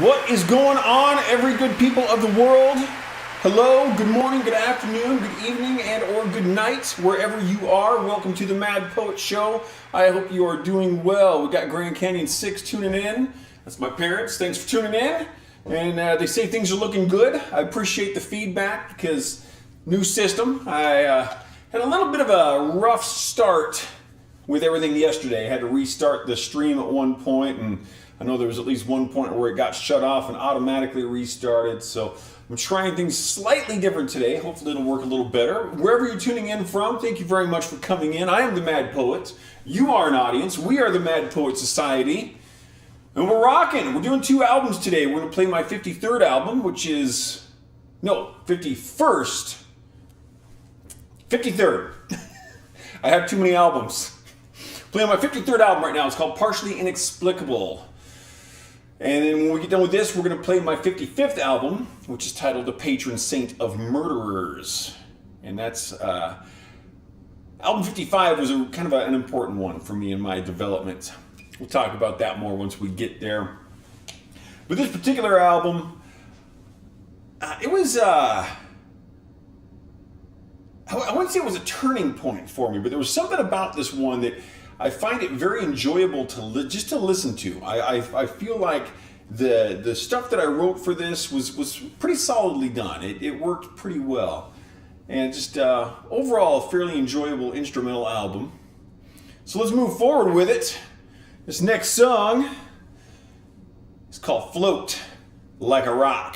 What is going on, every good people of the world? Hello, good morning, good afternoon, good evening, and or good night, wherever you are. Welcome to the Mad Poet Show. I hope you are doing well. We got Grand Canyon 6 tuning in. That's my parents. Thanks for tuning in. And they say things are looking good. I appreciate the feedback because new system. I had a little bit of a rough start with everything yesterday. I had to restart the stream at one point, and I know there was at least one point where it got shut off and automatically restarted. So I'm trying things slightly different today. Hopefully it'll work a little better. Wherever you're tuning in from, thank you very much for coming in. I am the Mad Poet. You are an audience. We are the Mad Poet Society. And we're rocking. We're doing 2 albums today. We're going to play my 53rd album, which is, no, 51st. 53rd. I have too many albums. Playing my 53rd album right now. It's called Partially Inexplicable. And then when we get done with this, we're going to play my 55th album, which is titled The Patron Saint of Murderers. And that's, album 55 was kind of an important one for me in my development. We'll talk about that more once we get there. But this particular album, it was, I wouldn't say it was a turning point for me, but there was something about this one that I find it very enjoyable to just to listen to. I feel like the stuff that I wrote for this was pretty solidly done. It worked pretty well. And just overall a fairly enjoyable instrumental album. So let's move forward with it. This next song is called Float Like a Rock.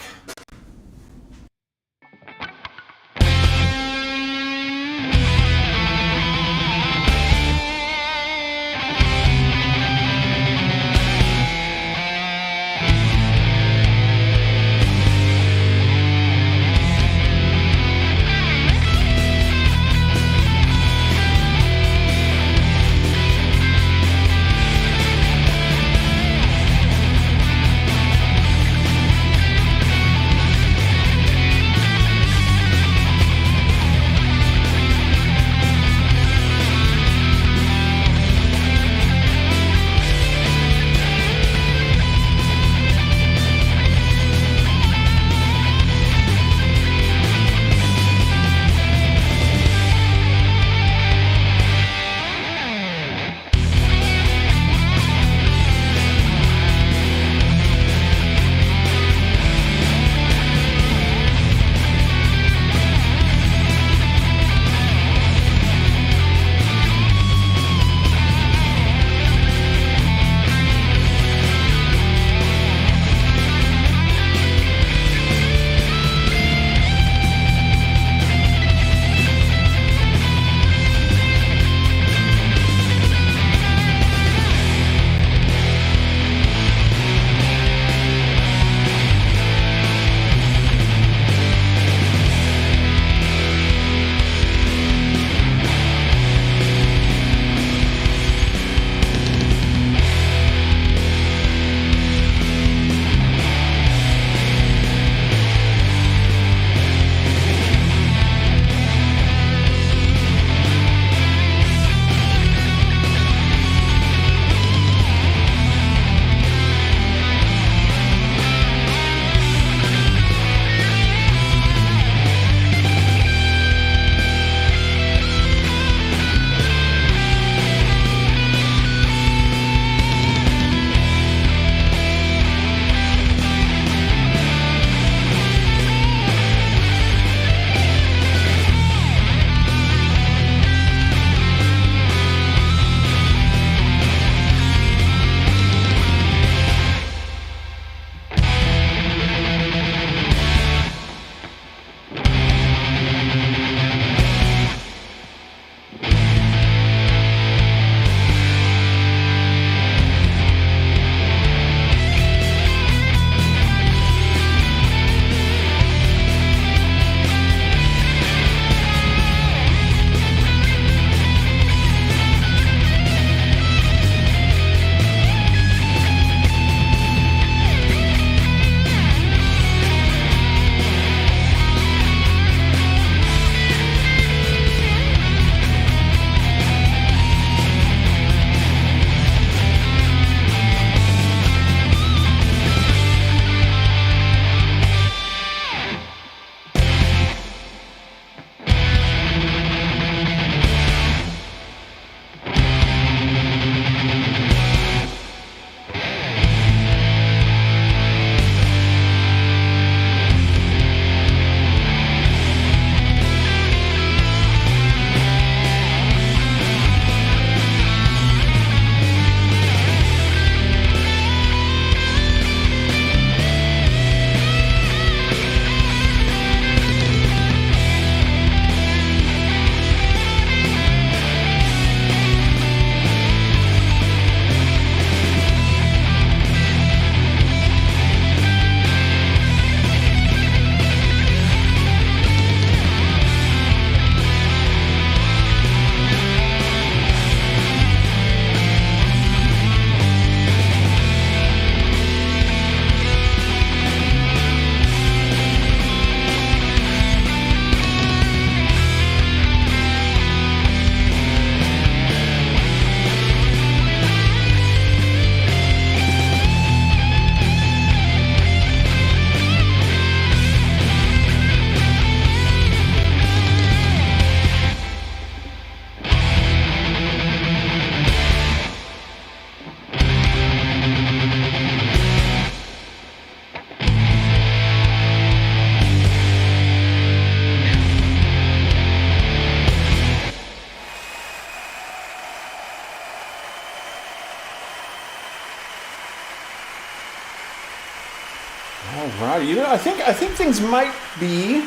Alrighty, I think things might be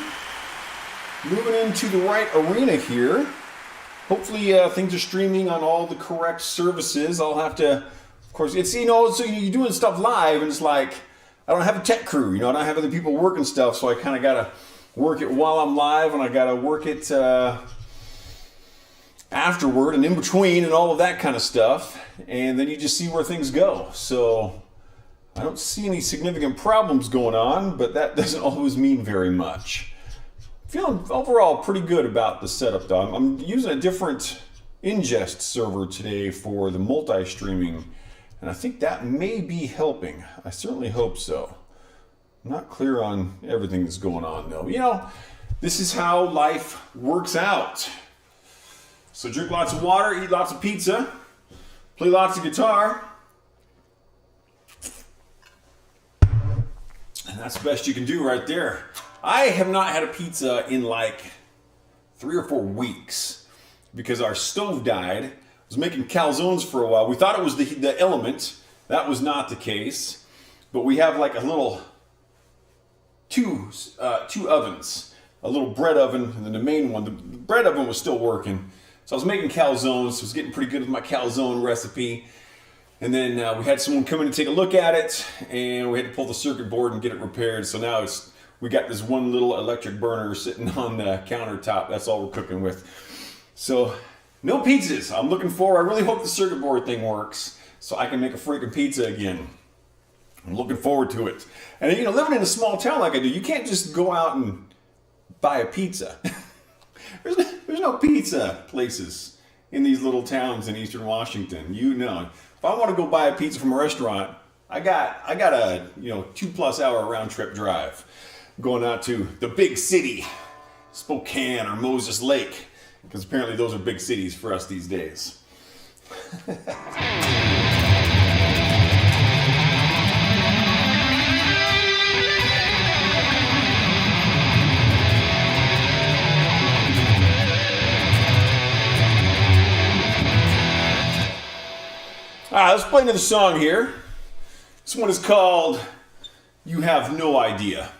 moving into the right arena here. Hopefully, things are streaming on all the correct services. I'll have to, of course, it's so you're doing stuff live, and it's like I don't have a tech crew. I don't have other people working stuff, so I kind of gotta work it while I'm live, and I gotta work it afterward and in between, and all of that kind of stuff. And then you just see where things go. So I don't see any significant problems going on, but that doesn't always mean very much. Feeling overall pretty good about the setup though. I'm using a different ingest server today for the multi-streaming, and I think that may be helping. I certainly hope so. I'm not clear on everything that's going on though. This is how life works out. So drink lots of water, eat lots of pizza, play lots of guitar, and that's the best you can do right there. I have not had a pizza in like 3 or 4 weeks because our stove died. I was making calzones for a while. We thought it was the element. That was not the case. But we have like a little two ovens, a little bread oven, and then the main one. The bread oven was still working. So I was making calzones. I was getting pretty good with my calzone recipe. And then we had someone come in and take a look at it, and we had to pull the circuit board and get it repaired. So now we got this one little electric burner sitting on the countertop. That's all we're cooking with. So no pizzas. I'm looking forward. I really hope the circuit board thing works so I can make a freaking pizza again. I'm looking forward to it. And living in a small town like I do, you can't just go out and buy a pizza. There's no pizza places in these little towns in Eastern Washington. If I want to go buy a pizza from a restaurant, I got a 2+ hour round trip drive going out to the big city, Spokane or Moses Lake, because apparently those are big cities for us these days. All right, let's play another song here. This one is called You Have No Idea.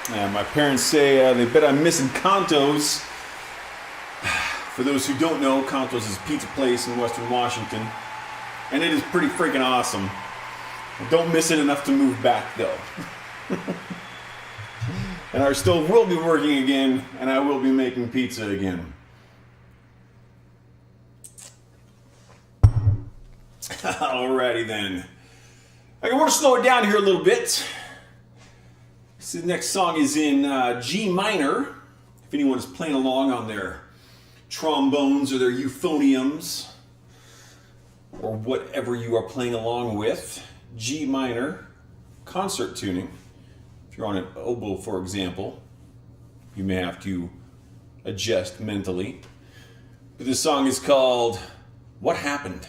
My parents say they bet I'm missing Conto's. For those who don't know, Conto's is a pizza place in Western Washington, and it is pretty freaking awesome. I don't miss it enough to move back though. And I still will be working again, and I will be making pizza again. Alrighty then. I want to slow it down here a little bit. So the next song is in G minor. If anyone is playing along on their trombones or their euphoniums, or whatever you are playing along with, G minor, concert tuning. If you're on an oboe, for example, you may have to adjust mentally. But this song is called What Happened?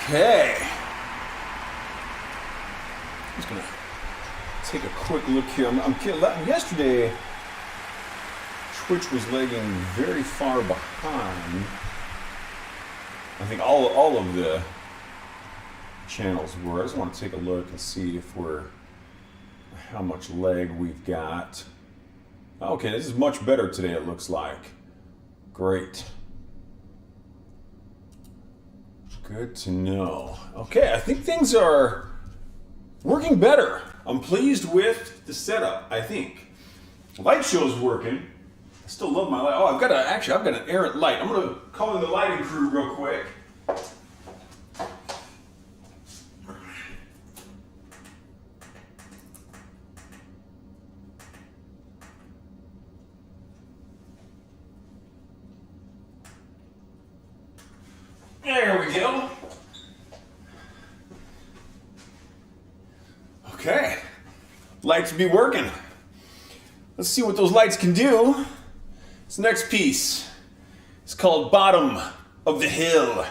Okay. I'm just gonna take a quick look here. Yesterday, Twitch was lagging very far behind. I think all of the channels were. I just want to take a look and see if how much lag we've got. Okay, this is much better today, it looks like. Great. Good to know. Okay, I think things are working better. I'm pleased with the setup, I think. Light show's working. I still love my light. Oh, I've got an errant light. I'm gonna call in the lighting crew real quick. There we go. Okay. Lights be working. Let's see what those lights can do. This next piece is called Bottom of the Hill.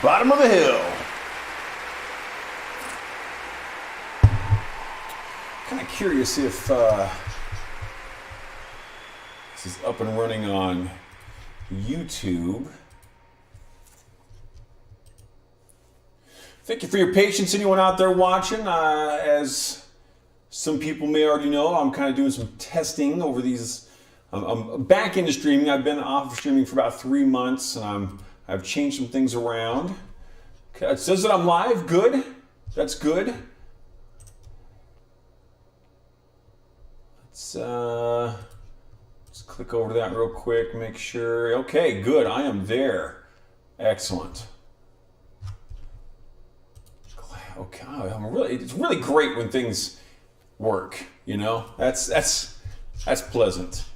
Bottom of the hill. Kind of curious if this is up and running on YouTube. Thank you for your patience, anyone out there watching. As some people may already know, I'm kind of doing some testing over these. I'm back into streaming. I've been off of streaming for about 3 months, and I've changed some things around. Okay, it says that I'm live. Good. That's good. Let's click over to that real quick. Make sure. Okay, good. I am there. Excellent. Okay, it's really great when things work. You know, that's pleasant.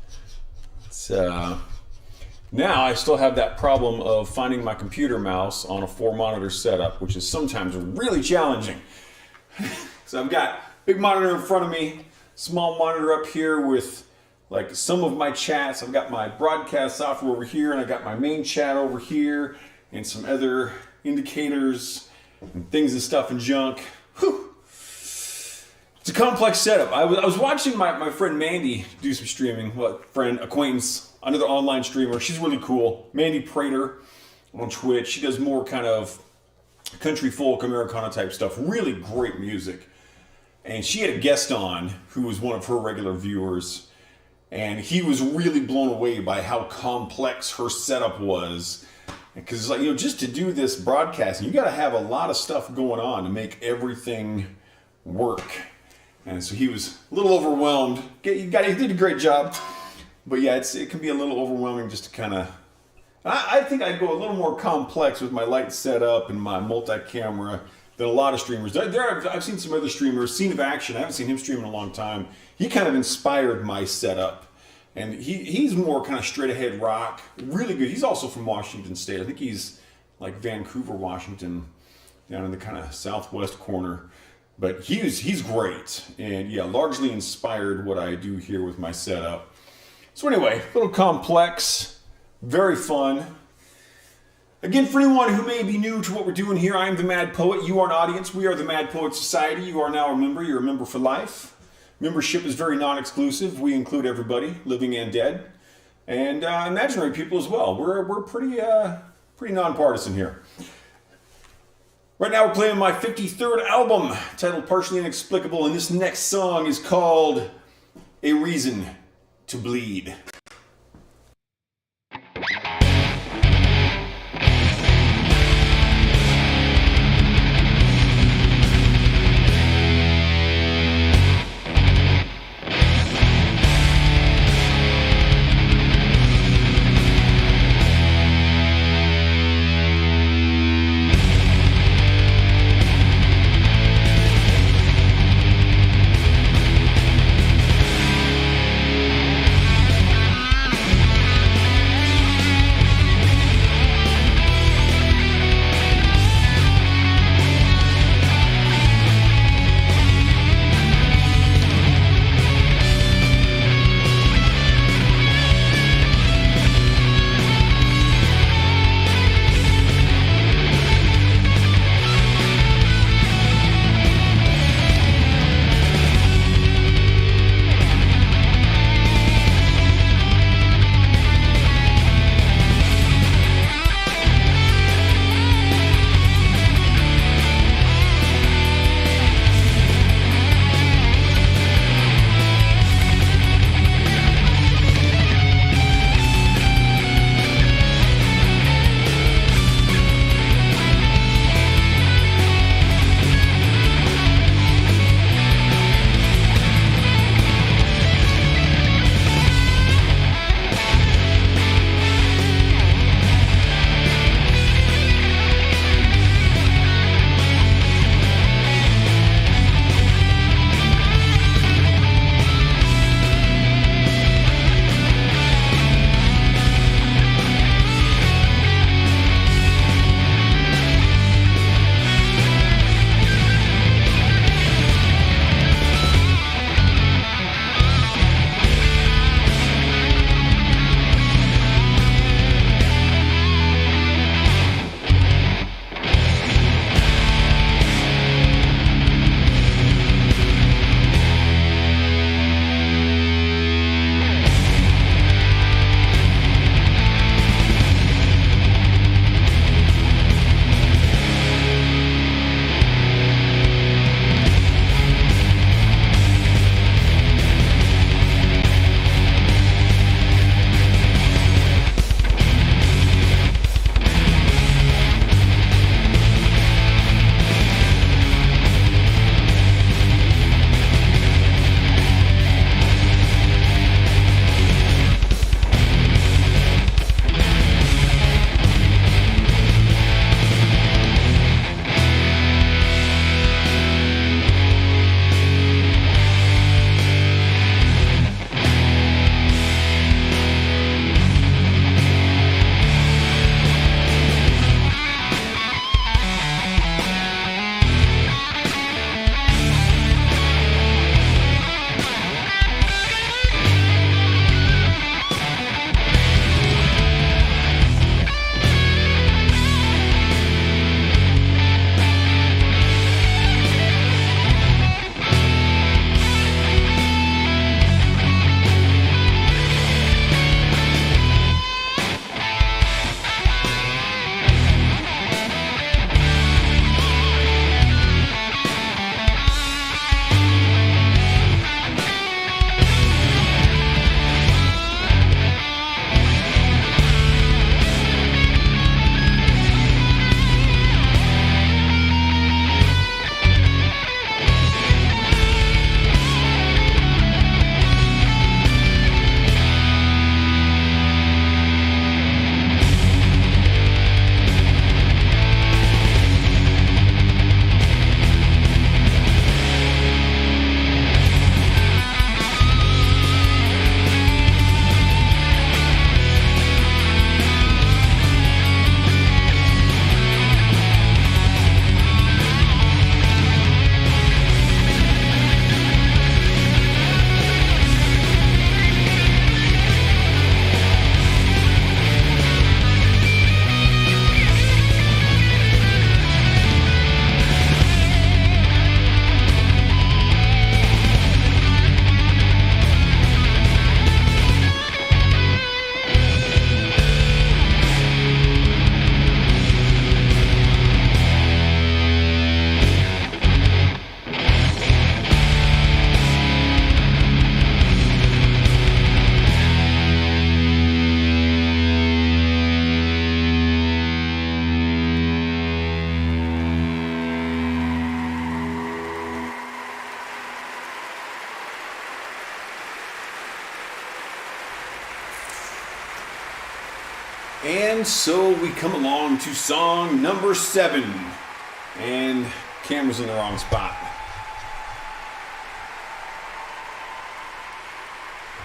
Now I still have that problem of finding my computer mouse on a 4-monitor setup, which is sometimes really challenging. So I've got big monitor in front of me, small monitor up here with like some of my chats. I've got my broadcast software over here, and I got my main chat over here, and some other indicators and things and stuff and junk. Whew. It's a complex setup. I was watching my friend Mandy do some streaming. Acquaintance, another online streamer. She's really cool. Mandy Prater on Twitch. She does more kind of country folk, Americana type stuff. Really great music. And she had a guest on who was one of her regular viewers. And he was really blown away by how complex her setup was. Because it's like, just to do this broadcasting, you got to have a lot of stuff going on to make everything work. And so he was a little overwhelmed. He did a great job. But yeah, it can be a little overwhelming just to kind of... I think I'd go a little more complex with my light setup and my multi-camera than a lot of streamers. I've seen some other streamers, Scene of Action. I haven't seen him stream in a long time. He kind of inspired my setup. And he's more kind of straight ahead rock, really good. He's also from Washington State. I think he's like Vancouver, Washington, down in the kind of southwest corner. But he's great, and yeah, largely inspired what I do here with my setup. So anyway, a little complex, very fun. Again, for anyone who may be new to what we're doing here, I am the Mad Poet. You are an audience. We are the Mad Poet Society. You are now a member. You're a member for life. Membership is very non-exclusive. We include everybody, living and dead, and imaginary people as well. We're pretty nonpartisan here. Right now we're playing my 53rd album, titled Partially Inexplicable, and this next song is called A Reason to Bleed. And so we come along to song number 7. And camera's in the wrong spot.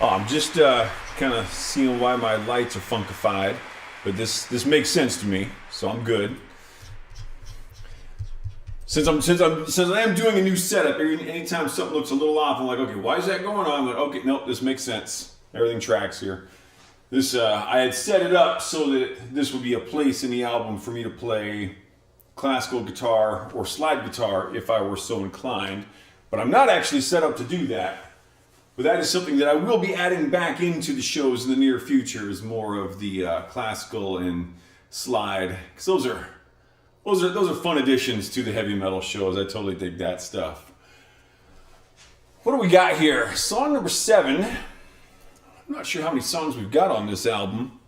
Oh, I'm just kind of seeing why my lights are funkified. But this makes sense to me, so I'm good. Since I am doing a new setup, anytime something looks a little off, I'm like, okay, why is that going on? I'm like, okay, nope, this makes sense. Everything tracks here. This I had set it up so that this would be a place in the album for me to play classical guitar or slide guitar if I were so inclined. But I'm not actually set up to do that. But that is something that I will be adding back into the shows in the near future, is more of the classical and slide. Because those are fun additions to the heavy metal shows. I totally dig that stuff. What do we got here? Song number 7. I'm not sure how many songs we've got on this album.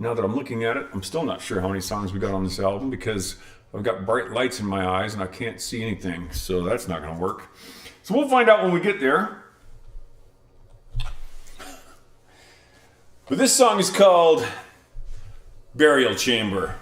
Now that I'm looking at it, I'm still not sure how many songs we got on this album because I've got bright lights in my eyes and I can't see anything, so that's not going to work. So we'll find out when we get there. But this song is called Burial Chamber.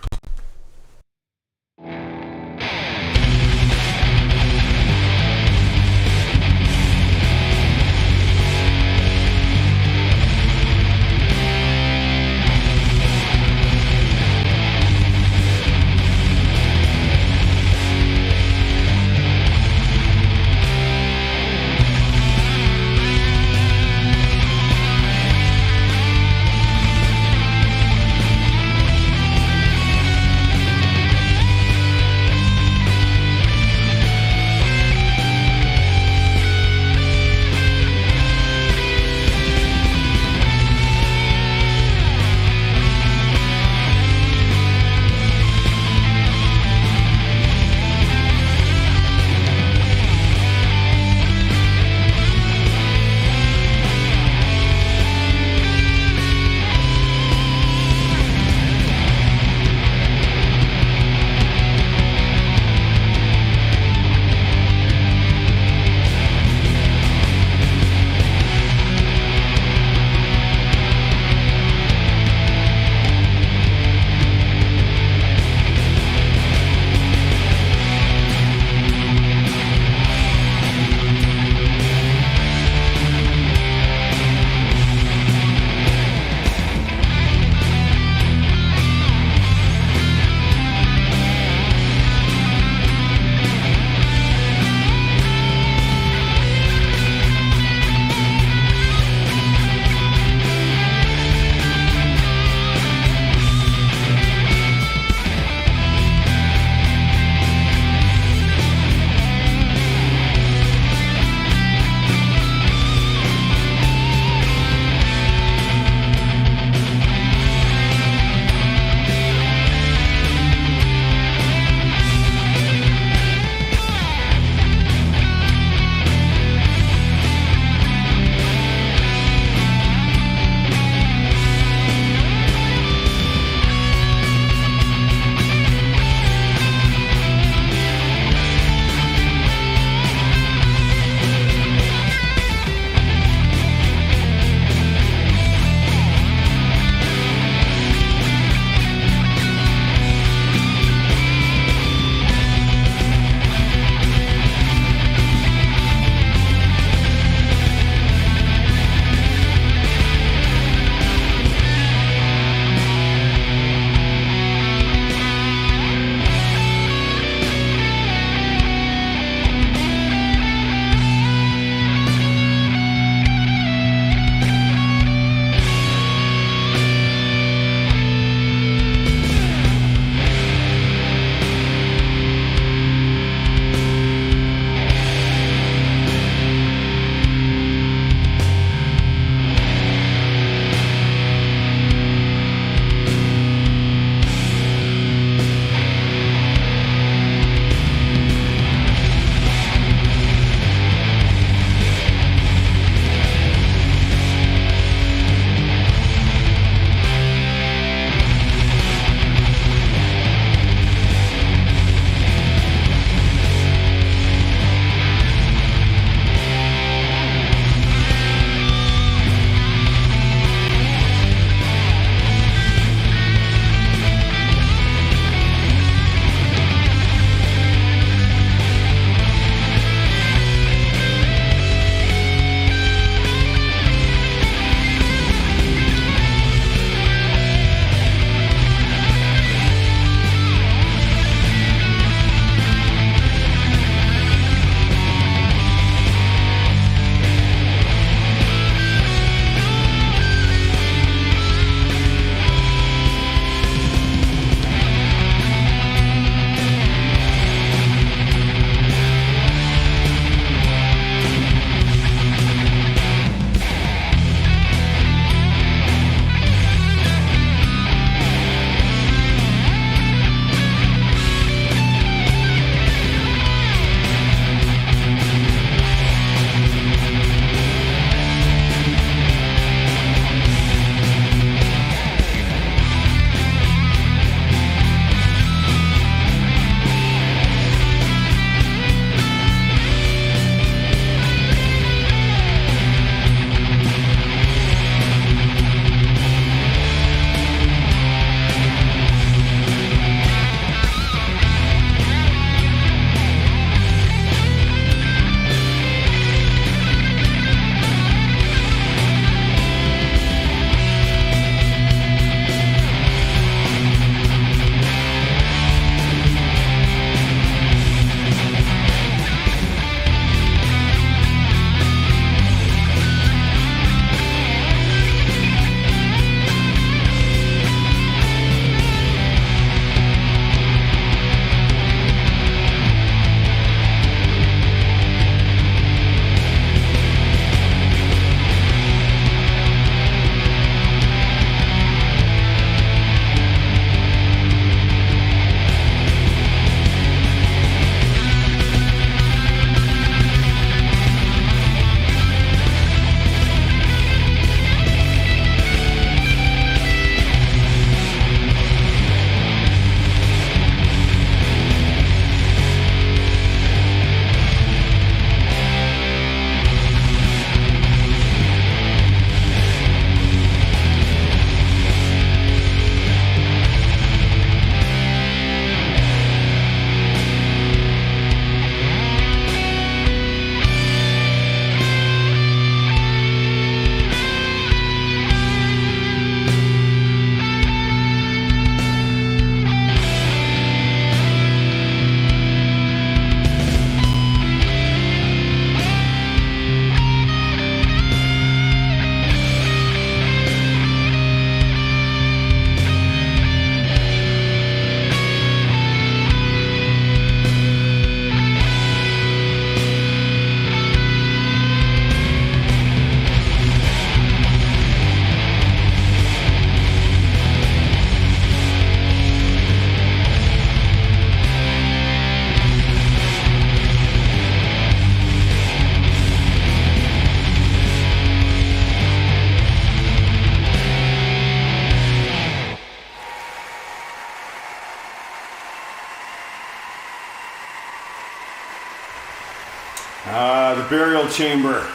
burial chamber.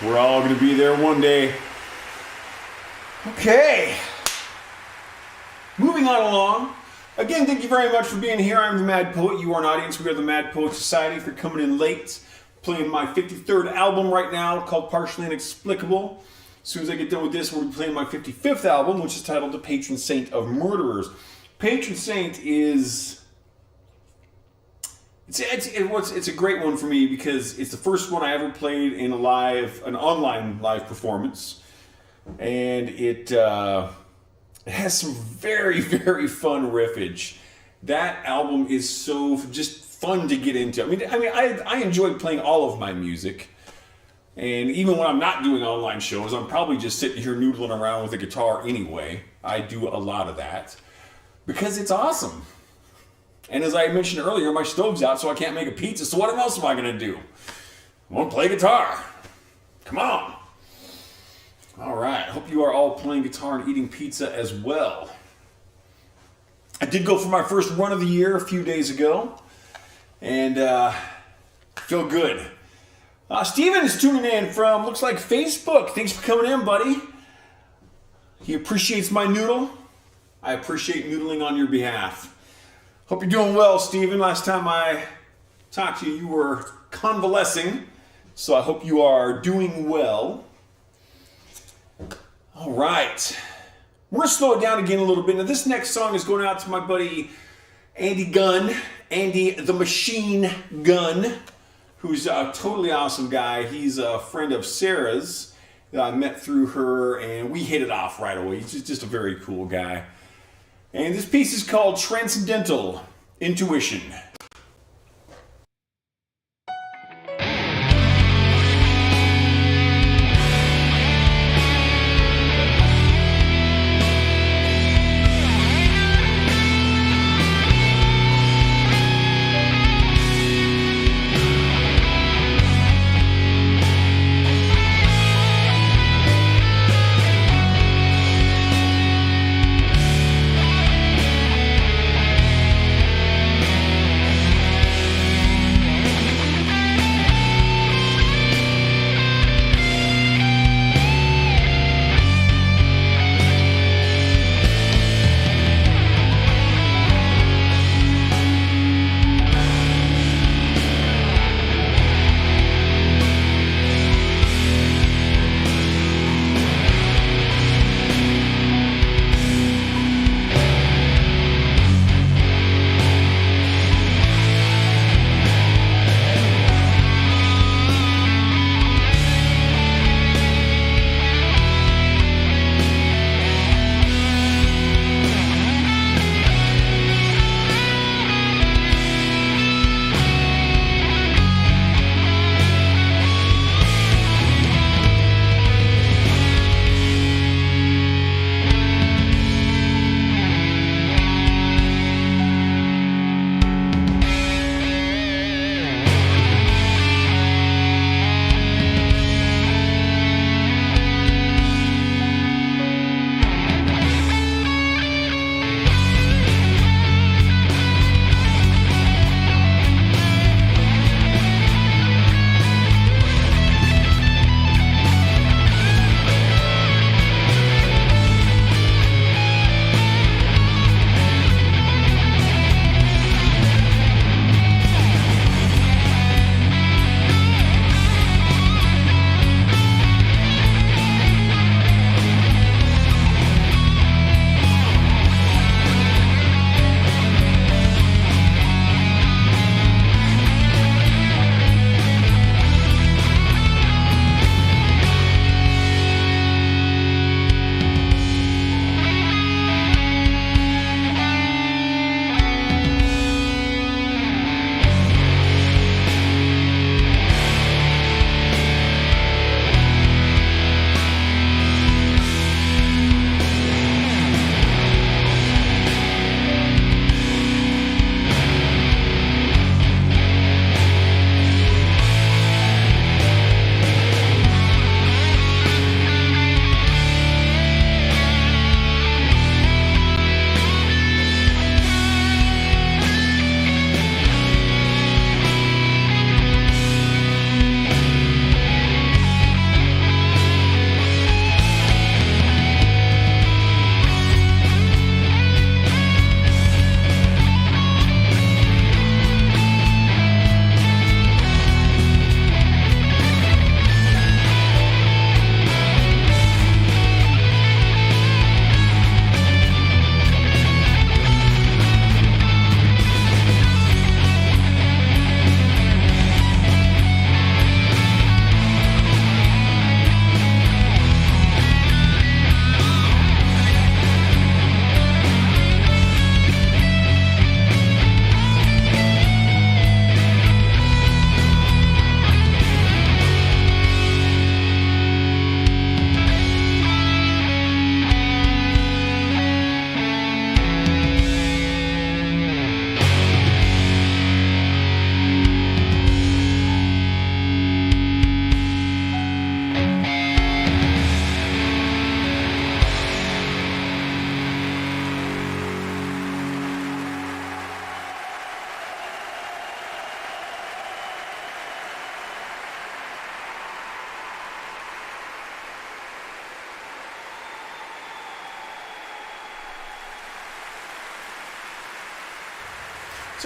We're all going to be there one day. Okay. Moving on along. Again, thank you very much for being here. I'm the Mad Poet. You are an audience. We are the Mad Poet Society. For coming in late, playing my 53rd album right now called Partially Inexplicable. As soon as I get done with this, we'll be playing my 55th album, which is titled The Patron Saint of Murderers. Patron Saint is... It's a great one for me because it's the first one I ever played in an online live performance. And it has some very, very fun riffage. That album is so just fun to get into. I enjoy playing all of my music. And even when I'm not doing online shows, I'm probably just sitting here noodling around with a guitar anyway. I do a lot of that because it's awesome. And as I mentioned earlier, my stove's out, so I can't make a pizza. So what else am I going to do? I want to play guitar. Come on. All right. Hope you are all playing guitar and eating pizza as well. I did go for my first run of the year a few days ago. And feel good. Steven is tuning in from, looks like Facebook. Thanks for coming in, buddy. He appreciates my noodle. I appreciate noodling on your behalf. Hope you're doing well, Steven. Last time I talked to you, you were convalescing. So I hope you are doing well. All right. We're going to slow it down again a little bit. Now, this next song is going out to my buddy Andy Gunn. Andy the Machine Gunn, who's a totally awesome guy. He's a friend of Sarah's that I met through her, and we hit it off right away. He's just a very cool guy. And this piece is called Transcendental Intuition.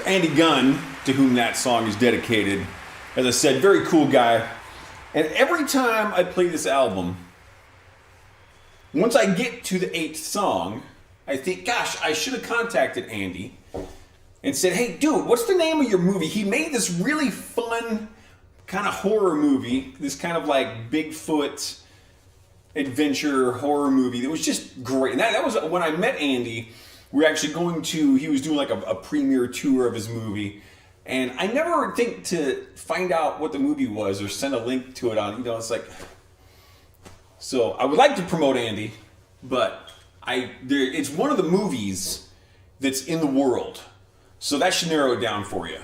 Andy Gunn, to whom that song is dedicated. As I said, very cool guy. And every time I play this album, once I get to the 8th song, I think, gosh, I should have contacted Andy and said, hey, dude, what's the name of your movie? He made this really fun kind of horror movie, this kind of like Bigfoot adventure horror movie that was just great. And that was when I met Andy. We were actually he was doing like a premiere tour of his movie. And I never think to find out what the movie was or send a link to it on, it's like, so I would like to promote Andy, but it's one of the movies that's in the world. So that should narrow it down for you.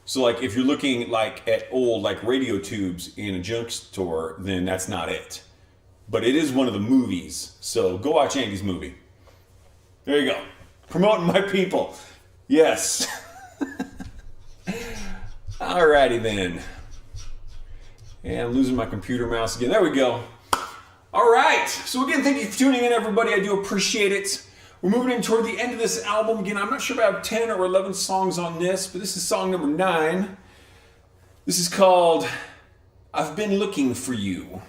So like if you're looking like at old like radio tubes in a junk store, then that's not it. But it is one of the movies. So go watch Andy's movie. There you go. Promoting my people. Yes. Alrighty then. Yeah, I'm losing my computer mouse again. There we go. Alright. So again, thank you for tuning in, everybody. I do appreciate it. We're moving in toward the end of this album. Again, I'm not sure if I have 10 or 11 songs on this, but this is song number 9. This is called I've Been Looking for You.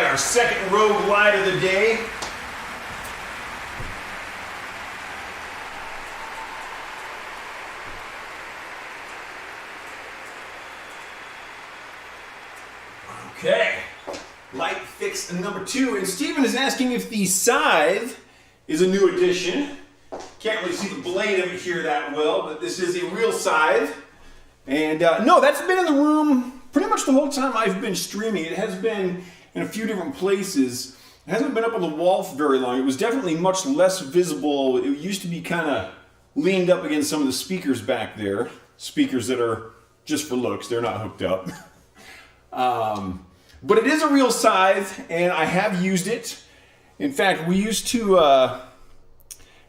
our second rogue light of the day. Okay, light fix number 2. And Stephen is asking if the scythe is a new addition. Can't really see the blade of it here that well, but this is a real scythe. And no, that's been in the room pretty much the whole time I've been streaming. It has been in a few different places. It hasn't been up on the wall for very long. It was definitely much less visible. It used to be kind of leaned up against some of the speakers back there. Speakers that are just for looks. They're not hooked up. But it is a real scythe, and I have used it. In fact, we used to, and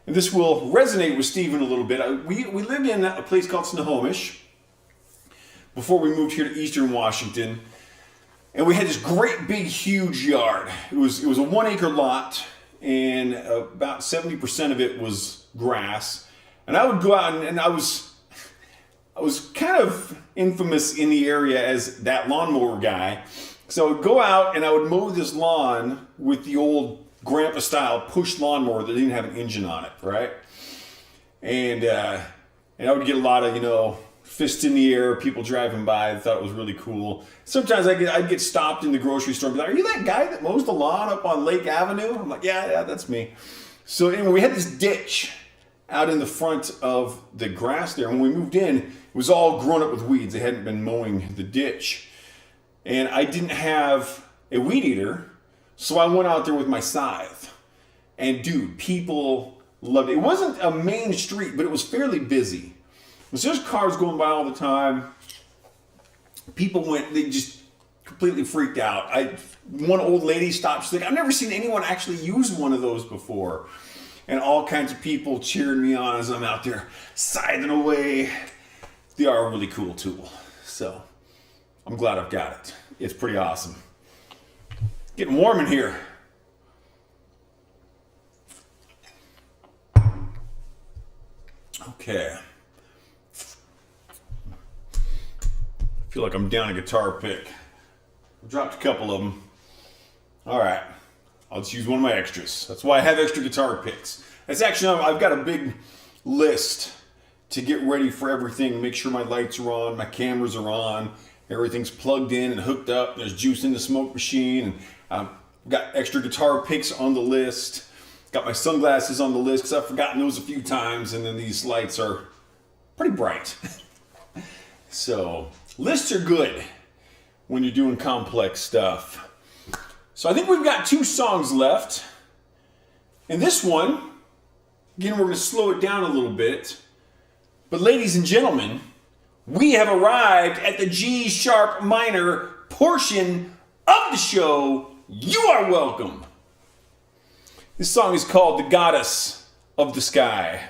this will resonate with Stephen a little bit. We lived in a place called Snohomish before we moved here to Eastern Washington, and we had this great big huge yard. It was a 1 acre lot, and about 70% of it was grass. And I would go out and I was kind of infamous in the area as that lawnmower guy. So I would go out and I would mow this lawn with the old grandpa style push lawnmower that didn't have an engine on it, right? And I would get a lot of, fists in the air, people driving by. I thought it was really cool. Sometimes I'd get stopped in the grocery store and be like, "Are you that guy that mows the lawn up on Lake Avenue?" I'm like, yeah, that's me. So anyway, we had this ditch out in the front of the grass there. When we moved in, it was all grown up with weeds. They hadn't been mowing the ditch. And I didn't have a weed eater, so I went out there with my scythe. And dude, people loved it. It wasn't a main street, but it was fairly busy. So there's cars going by all the time. People they just completely freaked out. One old lady stopped, she's like, "I've never seen anyone actually use one of those before." And all kinds of people cheering me on as I'm out there scything away. They are a really cool tool. So I'm glad I've got it. It's pretty awesome. Getting warm in here. Okay. I feel like I'm down a guitar pick. I dropped a couple of them. All right. I'll just use one of my extras. That's why I have extra guitar picks. That's actually, I've got a big list to get ready for everything. Make sure my lights are on, my cameras are on, everything's plugged in and hooked up. There's juice in the smoke machine. And I've got extra guitar picks on the list. Got my sunglasses on the list because I've forgotten those a few times. And then these lights are pretty bright. So lists are good when you're doing complex stuff. So I think we've got 2 songs left. And this one, again, we're going to slow it down a little bit. But ladies and gentlemen, we have arrived at the G sharp minor portion of the show. You are welcome. This song is called "The Goddess of the Sky."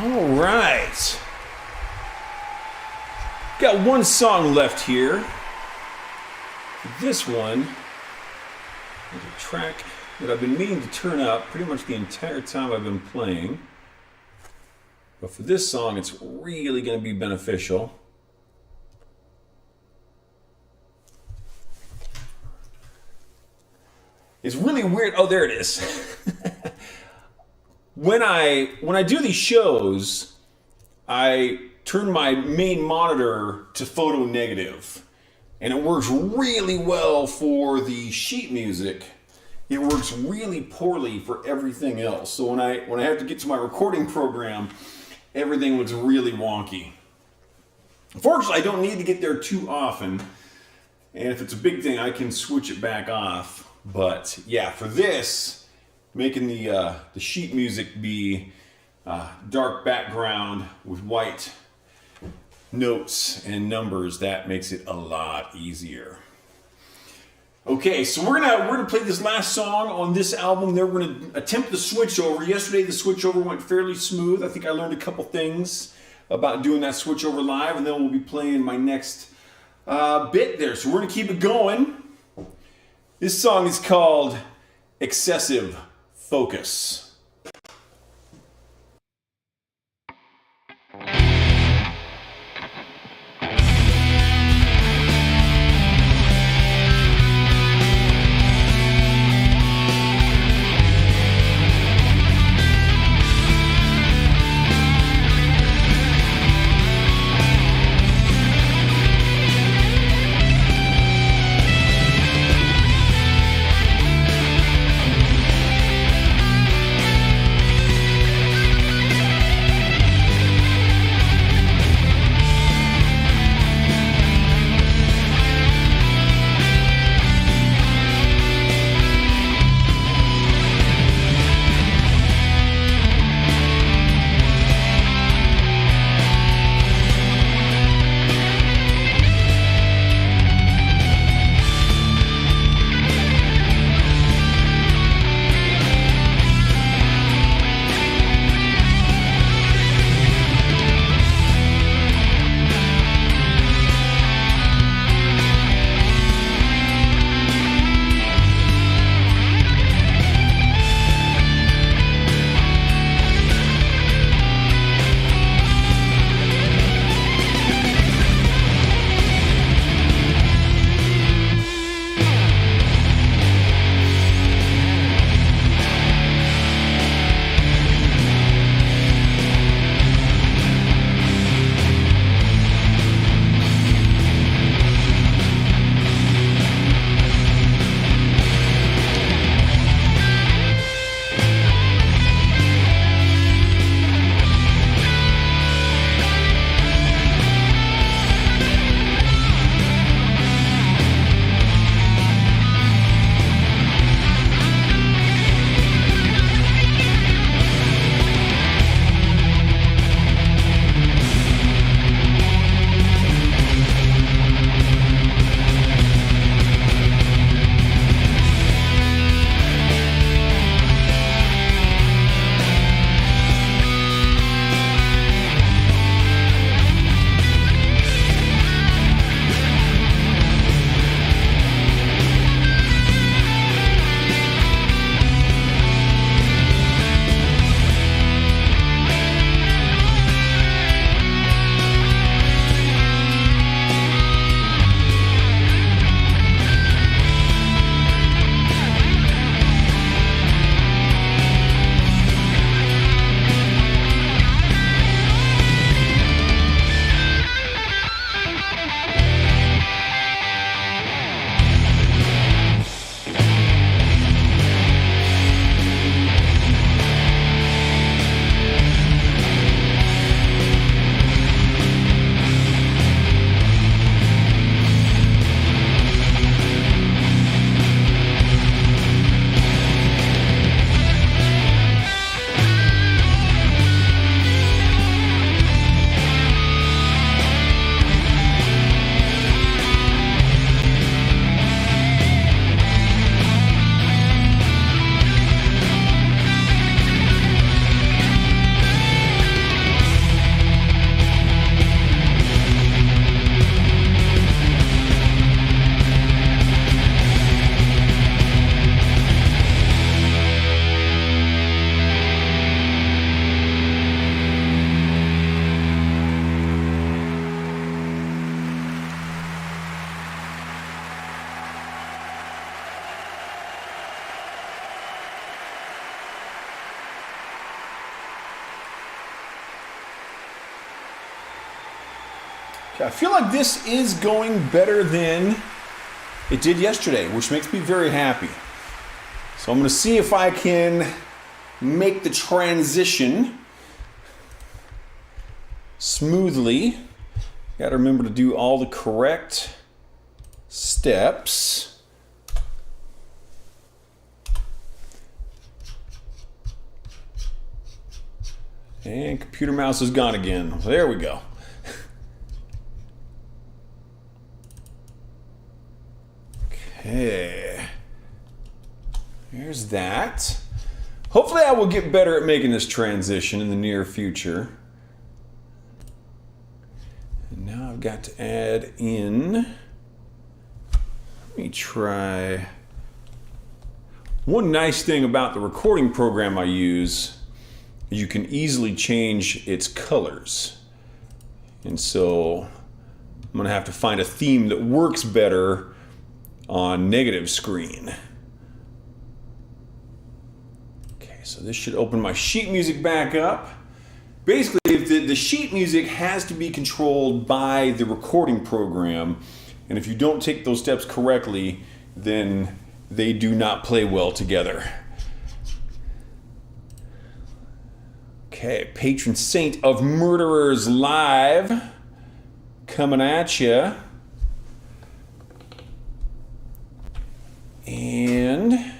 All right. Got one song left here. This one is a track that I've been meaning to turn up pretty much the entire time I've been playing. But for this song, it's really going to be beneficial. It's really weird. Oh, there it is. When I do these shows, I turn my main monitor to photo negative, and it works really well for the sheet music. It works really poorly for everything else. So when I have to get to my recording program, everything looks really wonky. Fortunately, I don't need to get there too often, and if it's a big thing, I can switch it back off. But yeah, for this, making the sheet music be dark background with white notes and numbers, that makes it a lot easier. Okay, so we're gonna play this last song on this album. Then we're gonna attempt the switch over. Yesterday the switch over went fairly smooth. I think I learned a couple things about doing that switch over live, and then we'll be playing my next bit there. So we're gonna keep it going. This song is called Excessive Focus. I feel like this is going better than it did yesterday, which makes me very happy. So I'm going to see if I can make the transition smoothly. Got to remember to do all the correct steps. And computer mouse is gone again. There we go. Okay. There's that. Hopefully I will get better at making this transition in the near future. And now I've got to add in. Let me try. One nice thing about the recording program I use, you can easily change its colors. And so I'm gonna have to find a theme that works better on negative screen. Okay, so this should open my sheet music back up. Basically, if the sheet music has to be controlled by the recording program, and if you don't take those steps correctly, then they do not play well together. Okay, Patron Saint of Murderers live, coming at you. And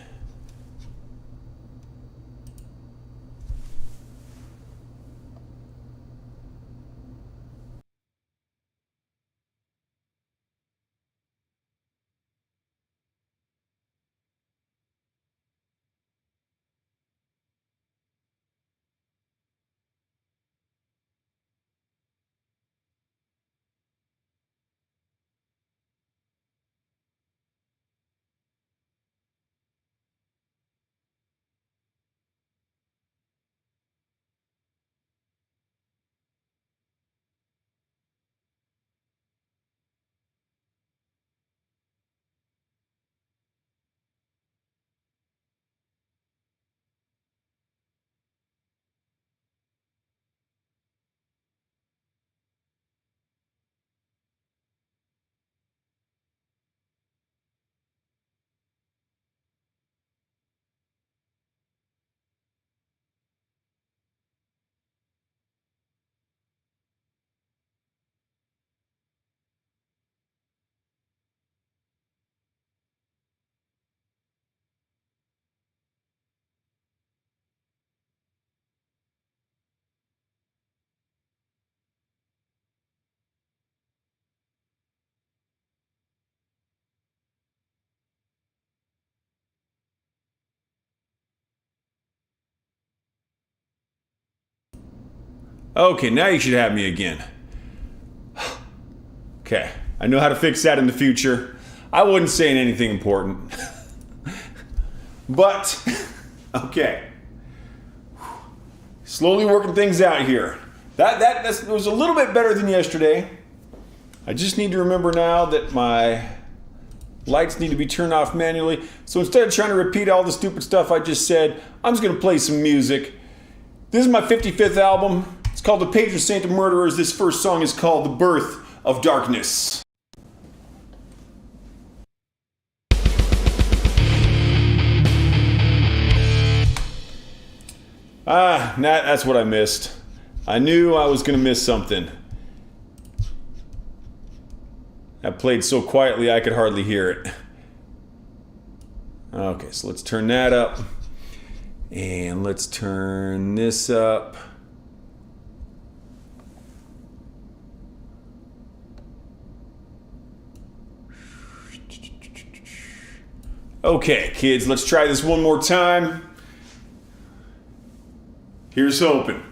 okay, now you should have me again. Okay, I know how to fix that in the future. I wasn't saying anything important. But, okay. Slowly working things out here. That was a little bit better than yesterday. I just need to remember now that my lights need to be turned off manually. So instead of trying to repeat all the stupid stuff I just said, I'm just going to play some music. This is my 55th album. It's called The Patron Saint of Murderers. This first song is called The Birth of Darkness. That's what I missed. I knew I was going to miss something. That played so quietly I could hardly hear it. Okay, so let's turn that up. And let's turn this up. Okay, kids, let's try this one more time. Here's hoping.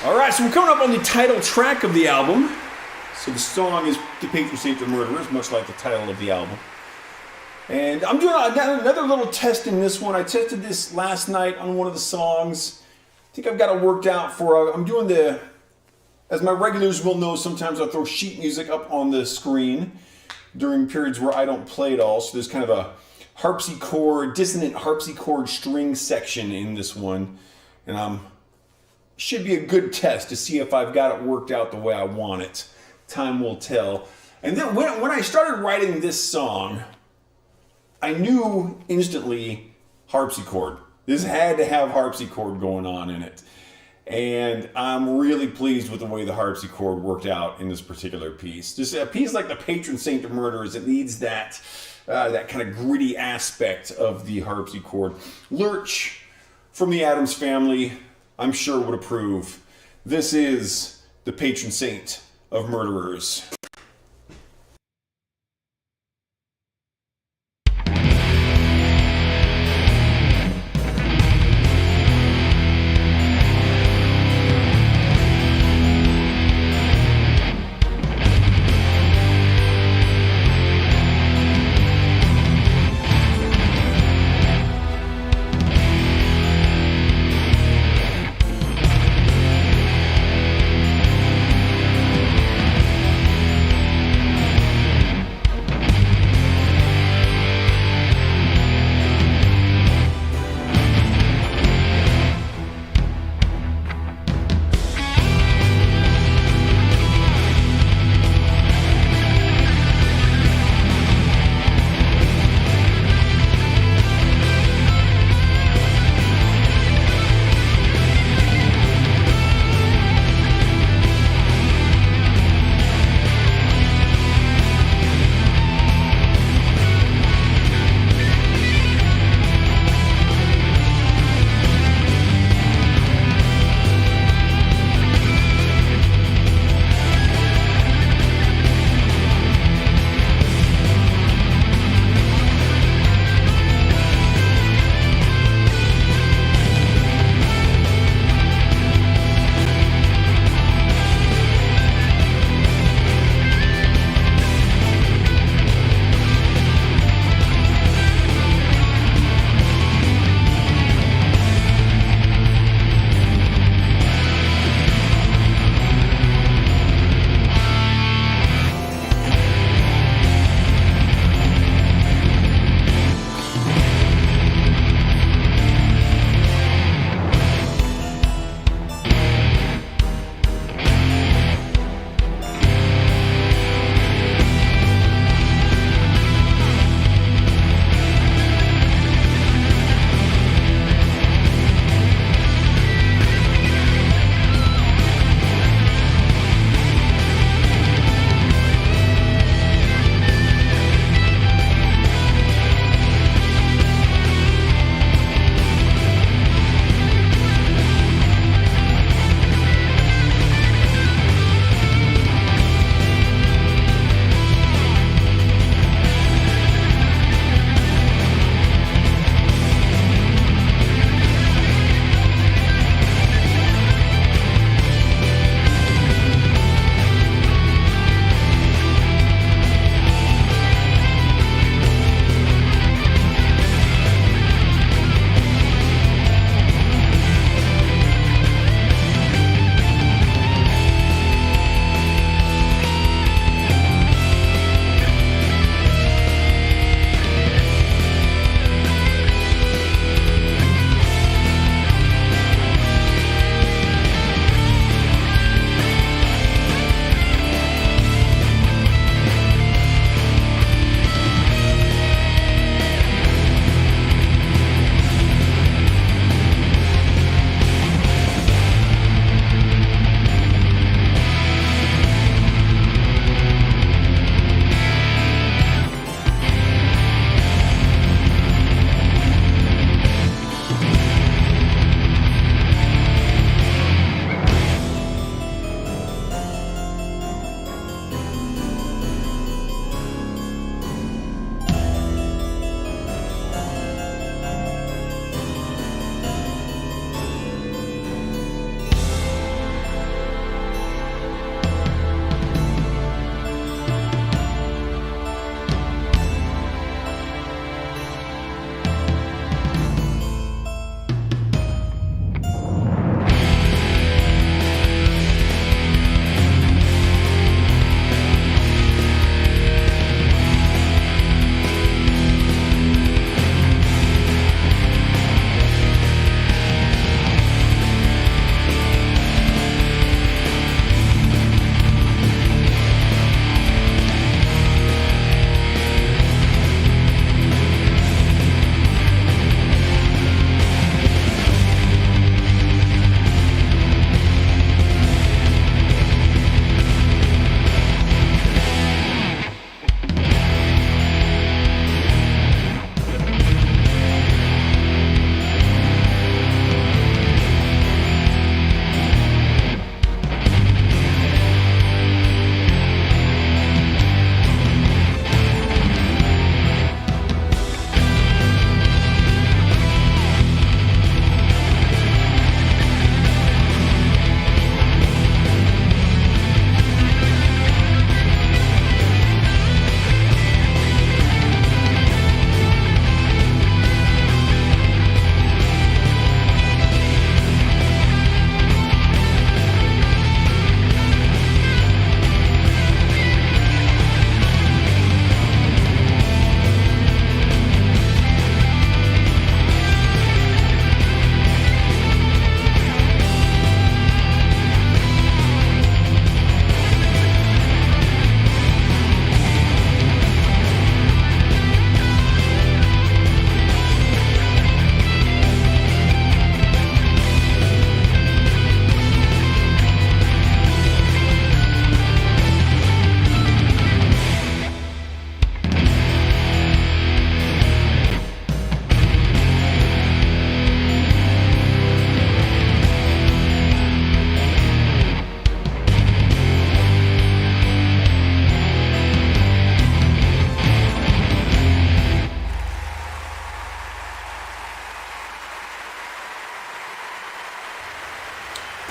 All right, so we're coming up on the title track of the album. So the song is The Patron Saint of Murderers, much like the title of the album. And I'm doing another little test in this one. I tested this last night on one of the songs. I think I've got it worked out for, I'm doing the, as my regulars will know, sometimes I'll throw sheet music up on the screen during periods where I don't play at all. So there's kind of a harpsichord, dissonant harpsichord string section in this one. And should be a good test to see if I've got it worked out the way I want it. Time will tell. And then when I started writing this song, I knew instantly harpsichord. This had to have harpsichord going on in it. And I'm really pleased with the way the harpsichord worked out in this particular piece. Just a piece like The Patron Saint of Murderers, it needs that kind of gritty aspect of the harpsichord. Lurch from the Addams Family, I'm sure would approve. This is The Patron Saint of Murderers.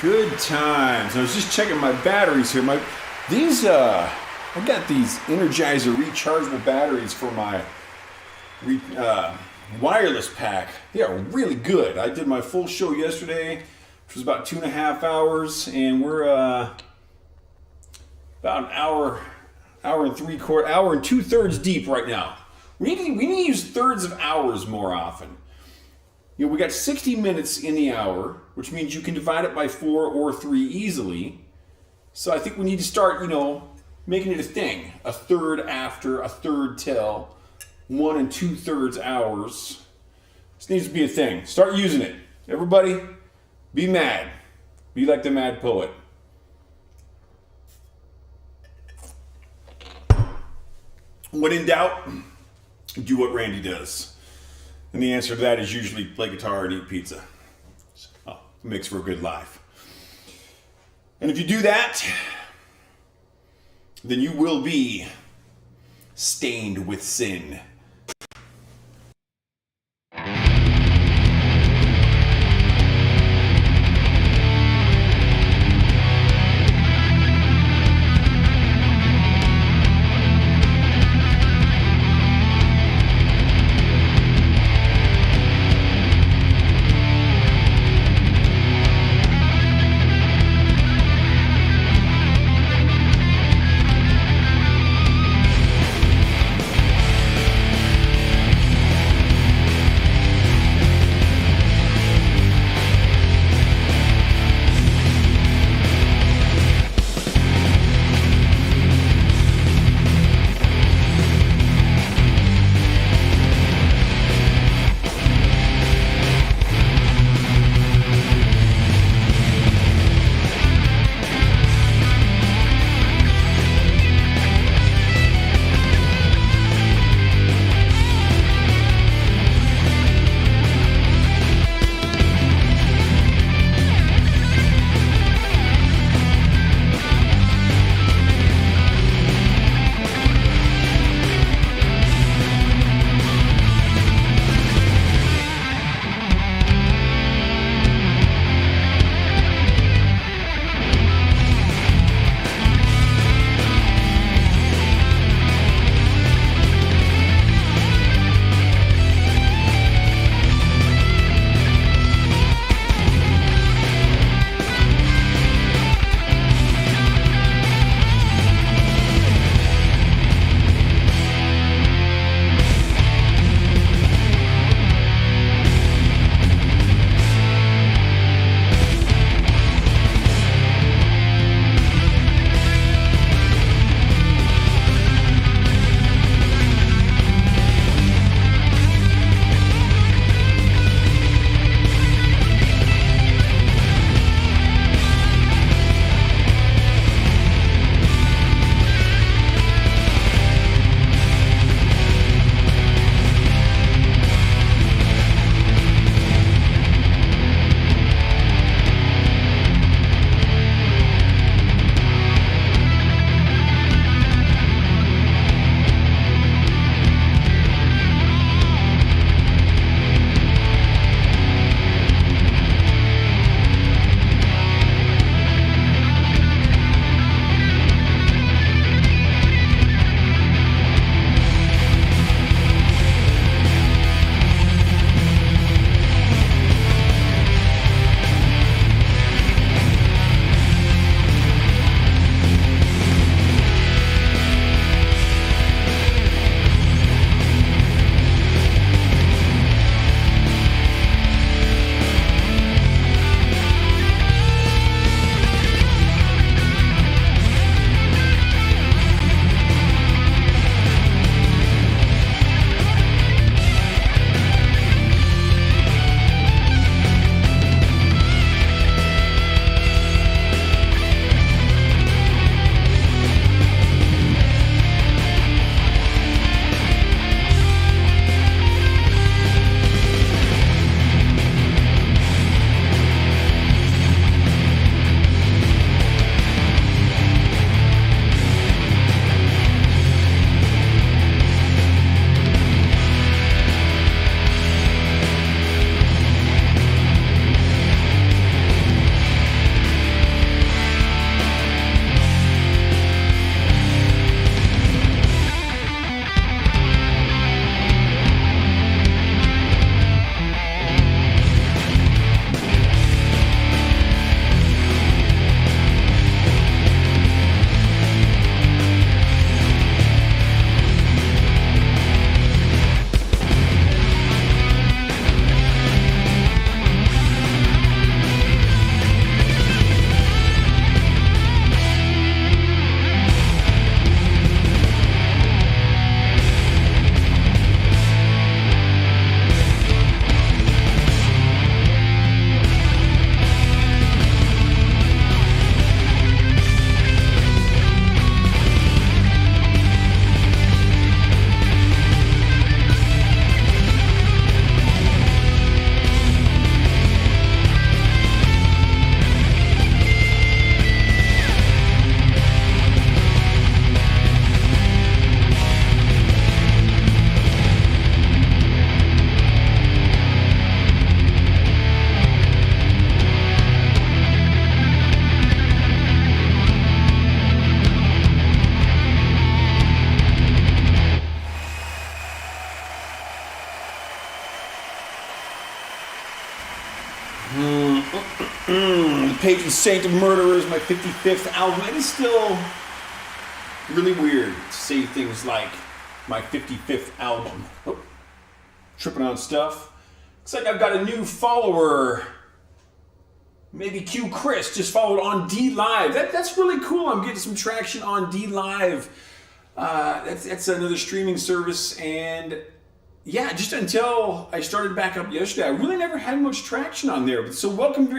Good times. I was just checking my batteries here. I got these Energizer rechargeable batteries for my wireless pack. They are really good. I did my full show yesterday, which was about 2.5 hours, and we're about an hour and 2/3 deep right now. We need to use thirds of hours more often. You know, we got 60 minutes in the hour, which means you can divide it by 4 or 3 easily. So I think we need to start, making it a thing. A third after, a third till, 1 2/3 hours. This needs to be a thing. Start using it. Everybody, be mad. Be like the Mad Poet. When in doubt, do what Randy does. And the answer to that is usually play guitar and eat pizza. Oh, it makes for a good life. And if you do that, then you will be stained with sin. The Patron Saint of Murder is my 55th album. It is still really weird to say things like my 55th album. Oh, tripping on stuff. Looks like I've got a new follower. Maybe Q Chris just followed on D Live. That's really cool. I'm getting some traction on D Live. That's another streaming service, and yeah, just until I started back up yesterday, I really never had much traction on there. So welcome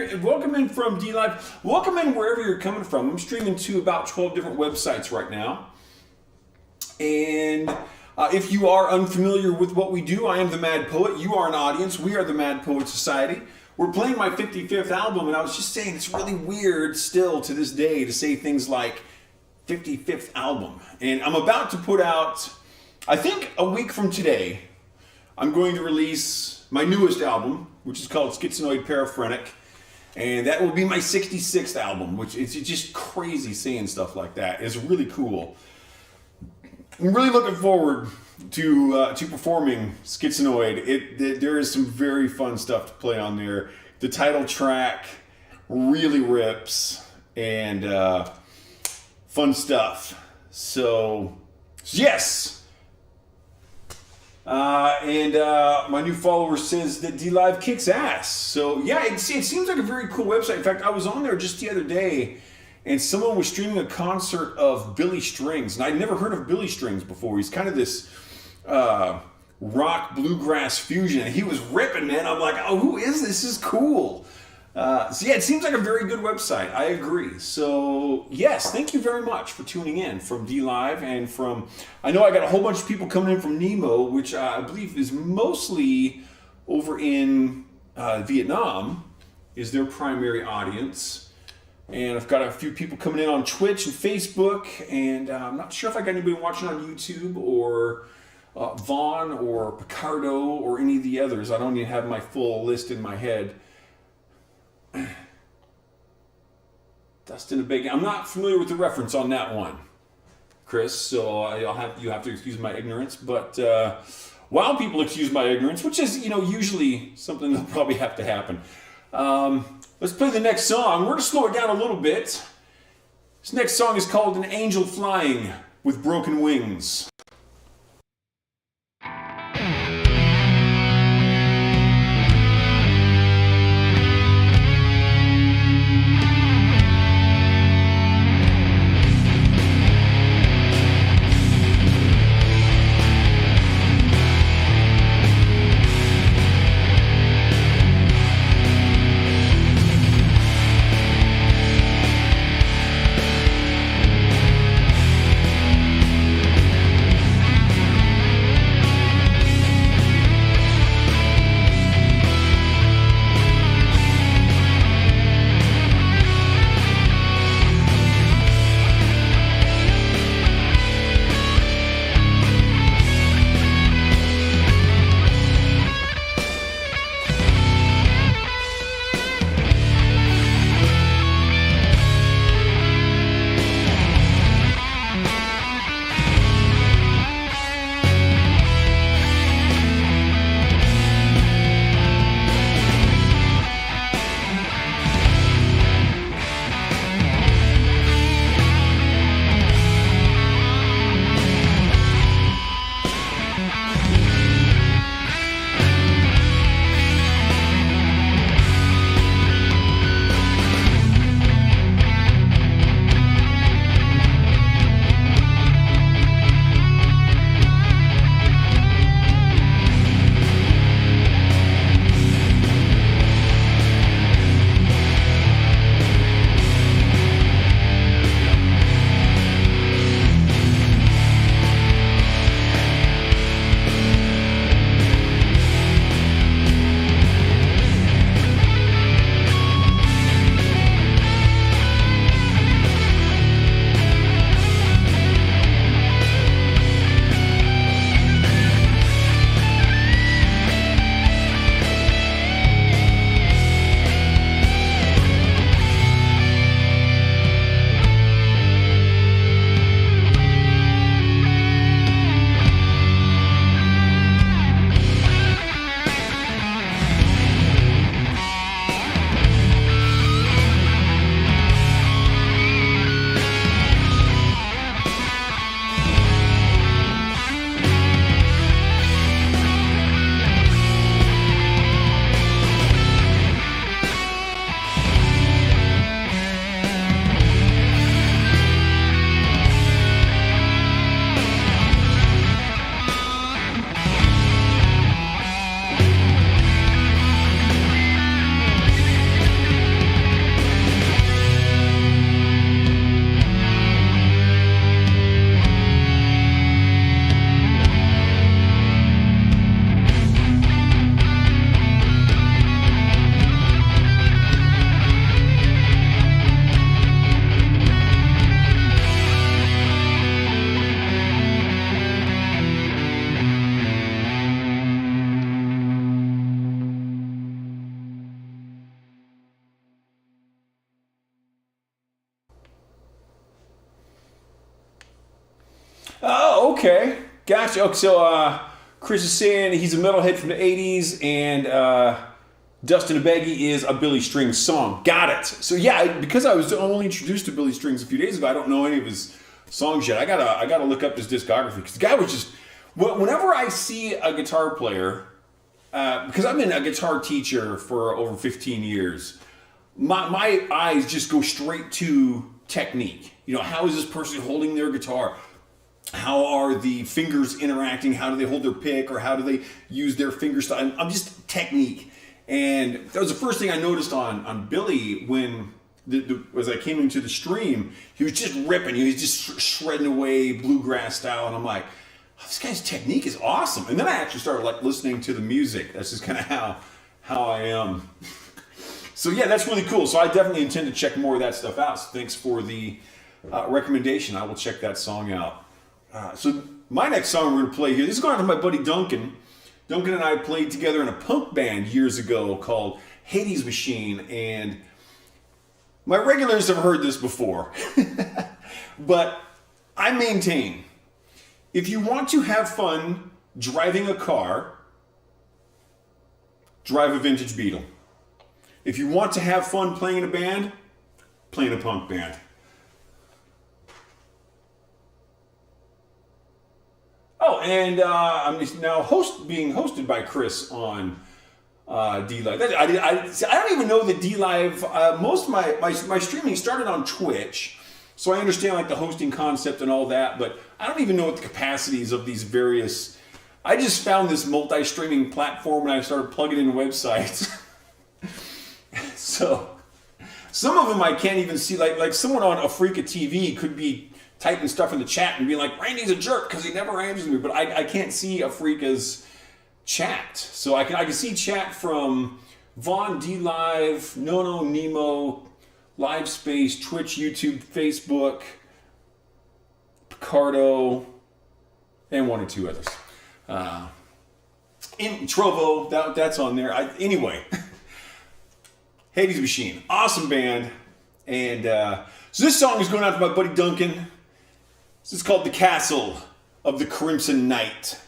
in from D Live. Welcome in wherever you're coming from. I'm streaming to about 12 different websites right now. And if you are unfamiliar with what we do, I am the Mad Poet. You are an audience. We are the Mad Poet Society. We're playing my 55th album, and I was just saying it's really weird still to this day to say things like 55th album. And I'm about to put out, I think a week from today, I'm going to release my newest album, which is called Schizonoid Paraphrenic, and that will be my 66th album, which it's just crazy saying stuff like that. It's really cool. I'm really looking forward to performing Schizonoid. There is some very fun stuff to play on there. The title track really rips, and fun stuff. So, yes! And my new follower says that D Live kicks ass. So yeah, it seems like a very cool website. In fact, I was on there just the other day, and someone was streaming a concert of Billy Strings, and I'd never heard of Billy Strings before. He's kind of this rock bluegrass fusion, and he was ripping, man. I'm like, oh, who is this? This is cool. So yeah, it seems like a very good website. I agree. So yes, thank you very much for tuning in from D Live and from. I know I got a whole bunch of people coming in from Nemo, which I believe is mostly over in Vietnam, is their primary audience. And I've got a few people coming in on Twitch and Facebook, and I'm not sure if I got anybody watching on YouTube or Vaughn or Picardo or any of the others. I don't even have my full list in my head. Dustin a Big. I'm not familiar with the reference on that one, Chris. So you have to excuse my ignorance. But while people excuse my ignorance, which is usually something that'll probably have to happen, let's play the next song. We're gonna slow it down a little bit. This next song is called "An Angel Flying with Broken Wings." Okay, gotcha. Okay, so Chris is saying he's a metalhead from the '80s, and Dustin Abegi is a Billy Strings song. Got it. So yeah, because I was only introduced to Billy Strings a few days ago, I don't know any of his songs yet. I gotta look up his discography because the guy was just. Whenever I see a guitar player, because I've been a guitar teacher for over 15 years, my eyes just go straight to technique. You know, how is this person holding their guitar? How are the fingers interacting? How do they hold their pick, or how do they use their fingers? I'm just technique, and that was the first thing I noticed on Billy when as I came into the stream. He was just ripping. He was just shredding away bluegrass style, and I'm like, oh, this guy's technique is awesome. And then I actually started like listening to the music. That's just kind of how I am. So yeah, that's really cool. So I definitely intend to check more of that stuff out. So thanks for the recommendation. I will check that song out. So my next song we're going to play here, this is going out to my buddy Duncan. Duncan and I played together in a punk band years ago called Hades Machine, and my regulars have heard this before. But I maintain, if you want to have fun driving a car, drive a vintage Beetle. If you want to have fun playing in a band, play in a punk band. Oh, and I'm now being hosted by Chris on D-Live. I don't even know that D-Live, most of my streaming started on Twitch, so I understand like the hosting concept and all that, but I don't even know what the capacities of these various... I just found this multi-streaming platform and I started plugging in websites. So, some of them I can't even see, like someone on Africa TV could be typing stuff in the chat and being like, Randy's a jerk because he never answers me, but I can't see Africa's chat. So I can see chat from Vaughn, D-Live, Nono, Nemo, LiveSpace, Twitch, YouTube, Facebook, Picardo, and one or two others. In Trovo, that's on there. Anyway, Hades Machine, awesome band. And so this song is going out to my buddy Duncan. This is called The Castle of the Crimson Knight.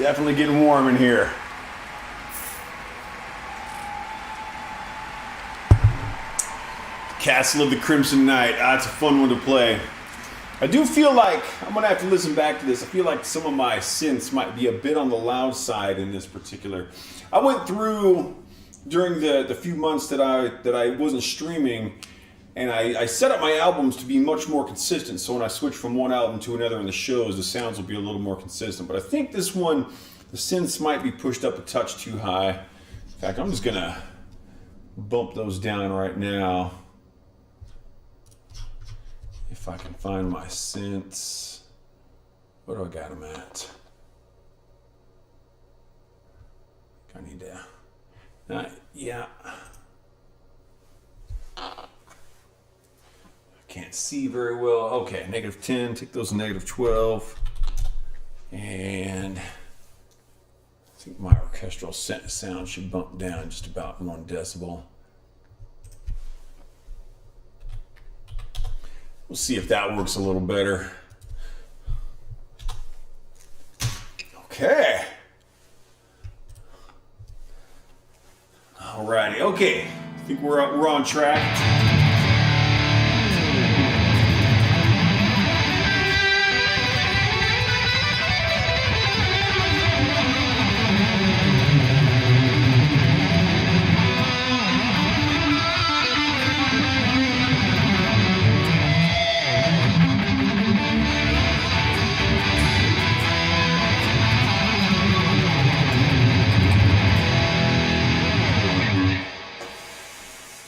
Definitely getting warm in here. Castle of the Crimson Knight. It's a fun one to play. I do feel like, I'm going to have to listen back to this, I feel like some of my synths might be a bit on the loud side in this particular. I went through, during the few months that I wasn't streaming, and I set up my albums to be much more consistent, so when I switch from one album to another in the shows, the sounds will be a little more consistent. But I think this one, the synths might be pushed up a touch too high. In fact, I'm just going to bump those down right now. If I can find my synths. Where do I got them at? I need to... yeah. I can't see very well. Okay, -10. Take those -12. And I think my orchestral sound should bump down just about 1 decibel. We'll see if that works a little better. Okay. Alrighty. Okay. I think we're on track.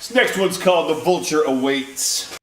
This next one's called The Vulture Awaits.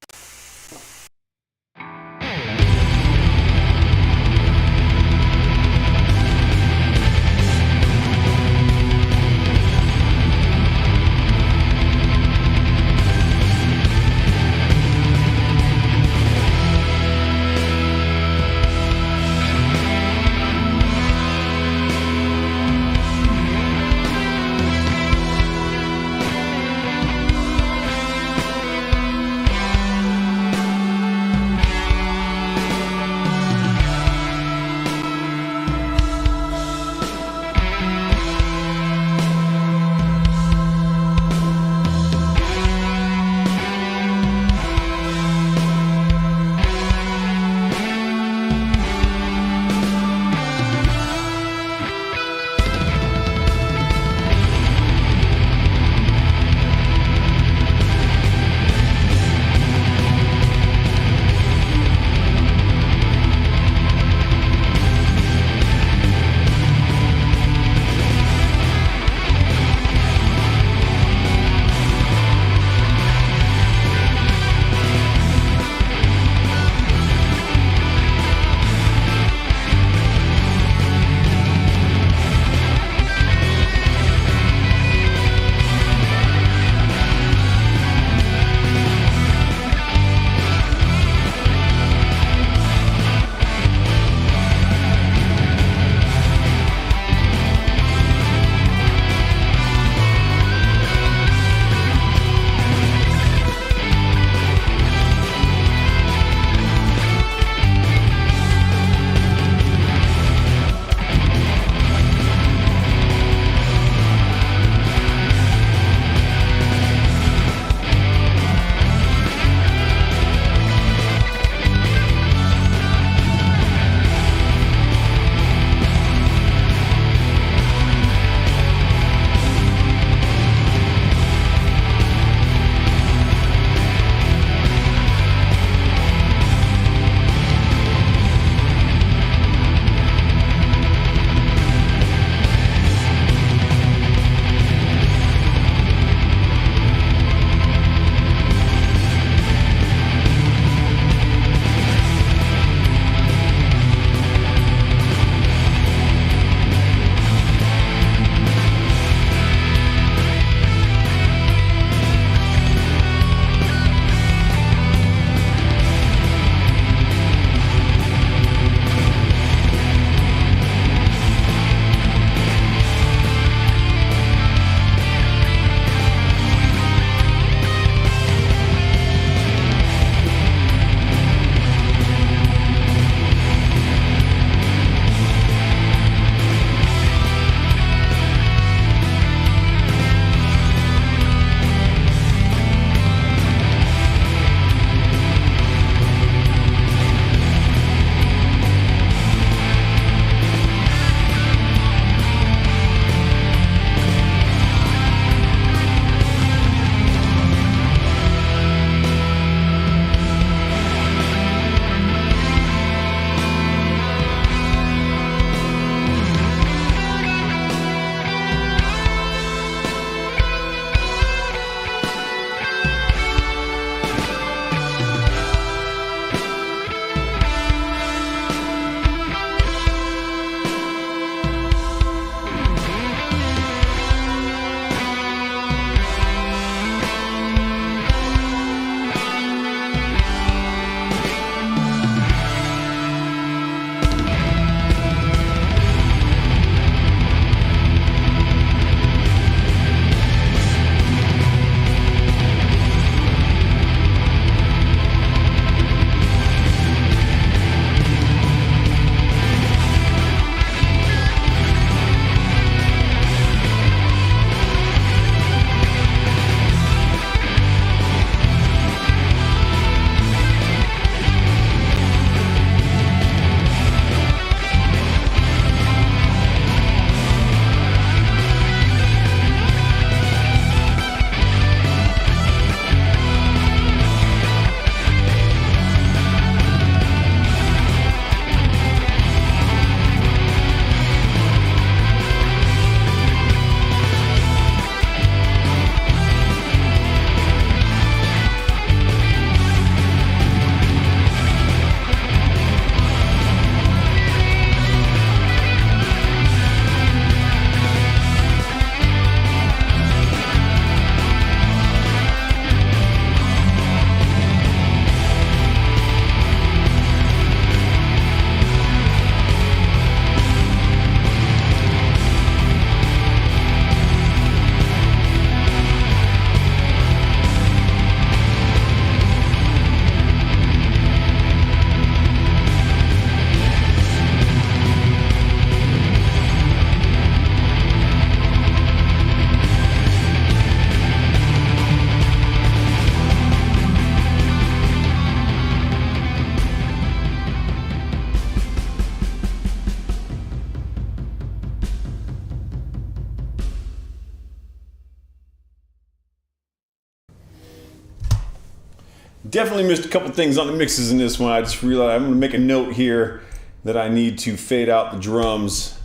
Definitely missed a couple things on the mixes in this one. I just realized I'm going to make a note here that I need to fade out the drums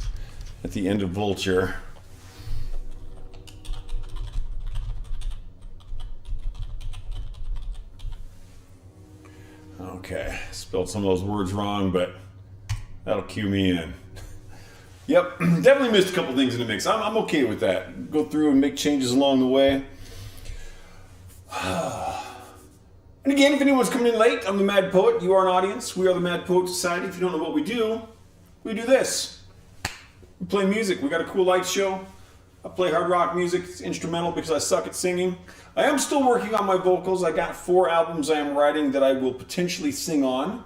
at the end of Vulture. Okay, spelled some of those words wrong, but that'll cue me in. Yep, definitely missed a couple things in the mix. I'm okay with that. Go through and make changes along the way. And again, if anyone's coming in late, I'm the Mad Poet. You are an audience. We are the Mad Poet Society. If you don't know what we do this. We play music. We got a cool light show. I play hard rock music. It's instrumental because I suck at singing. I am still working on my vocals. I got 4 albums I am writing that I will potentially sing on.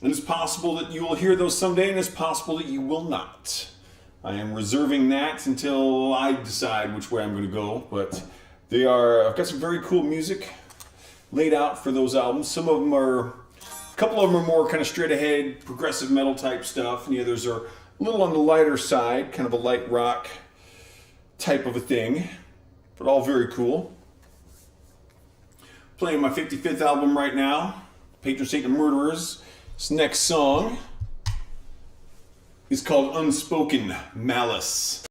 And it's possible that you will hear those someday, and it's possible that you will not. I am reserving that until I decide which way I'm going to go. But I've got some very cool music laid out for those albums. A couple of them are more kind of straight ahead, progressive metal type stuff, and the others are a little on the lighter side, kind of a light rock type of a thing, but all very cool. Playing my 55th album right now, Patron Saint of Murderers. This next song is called Unspoken Malice.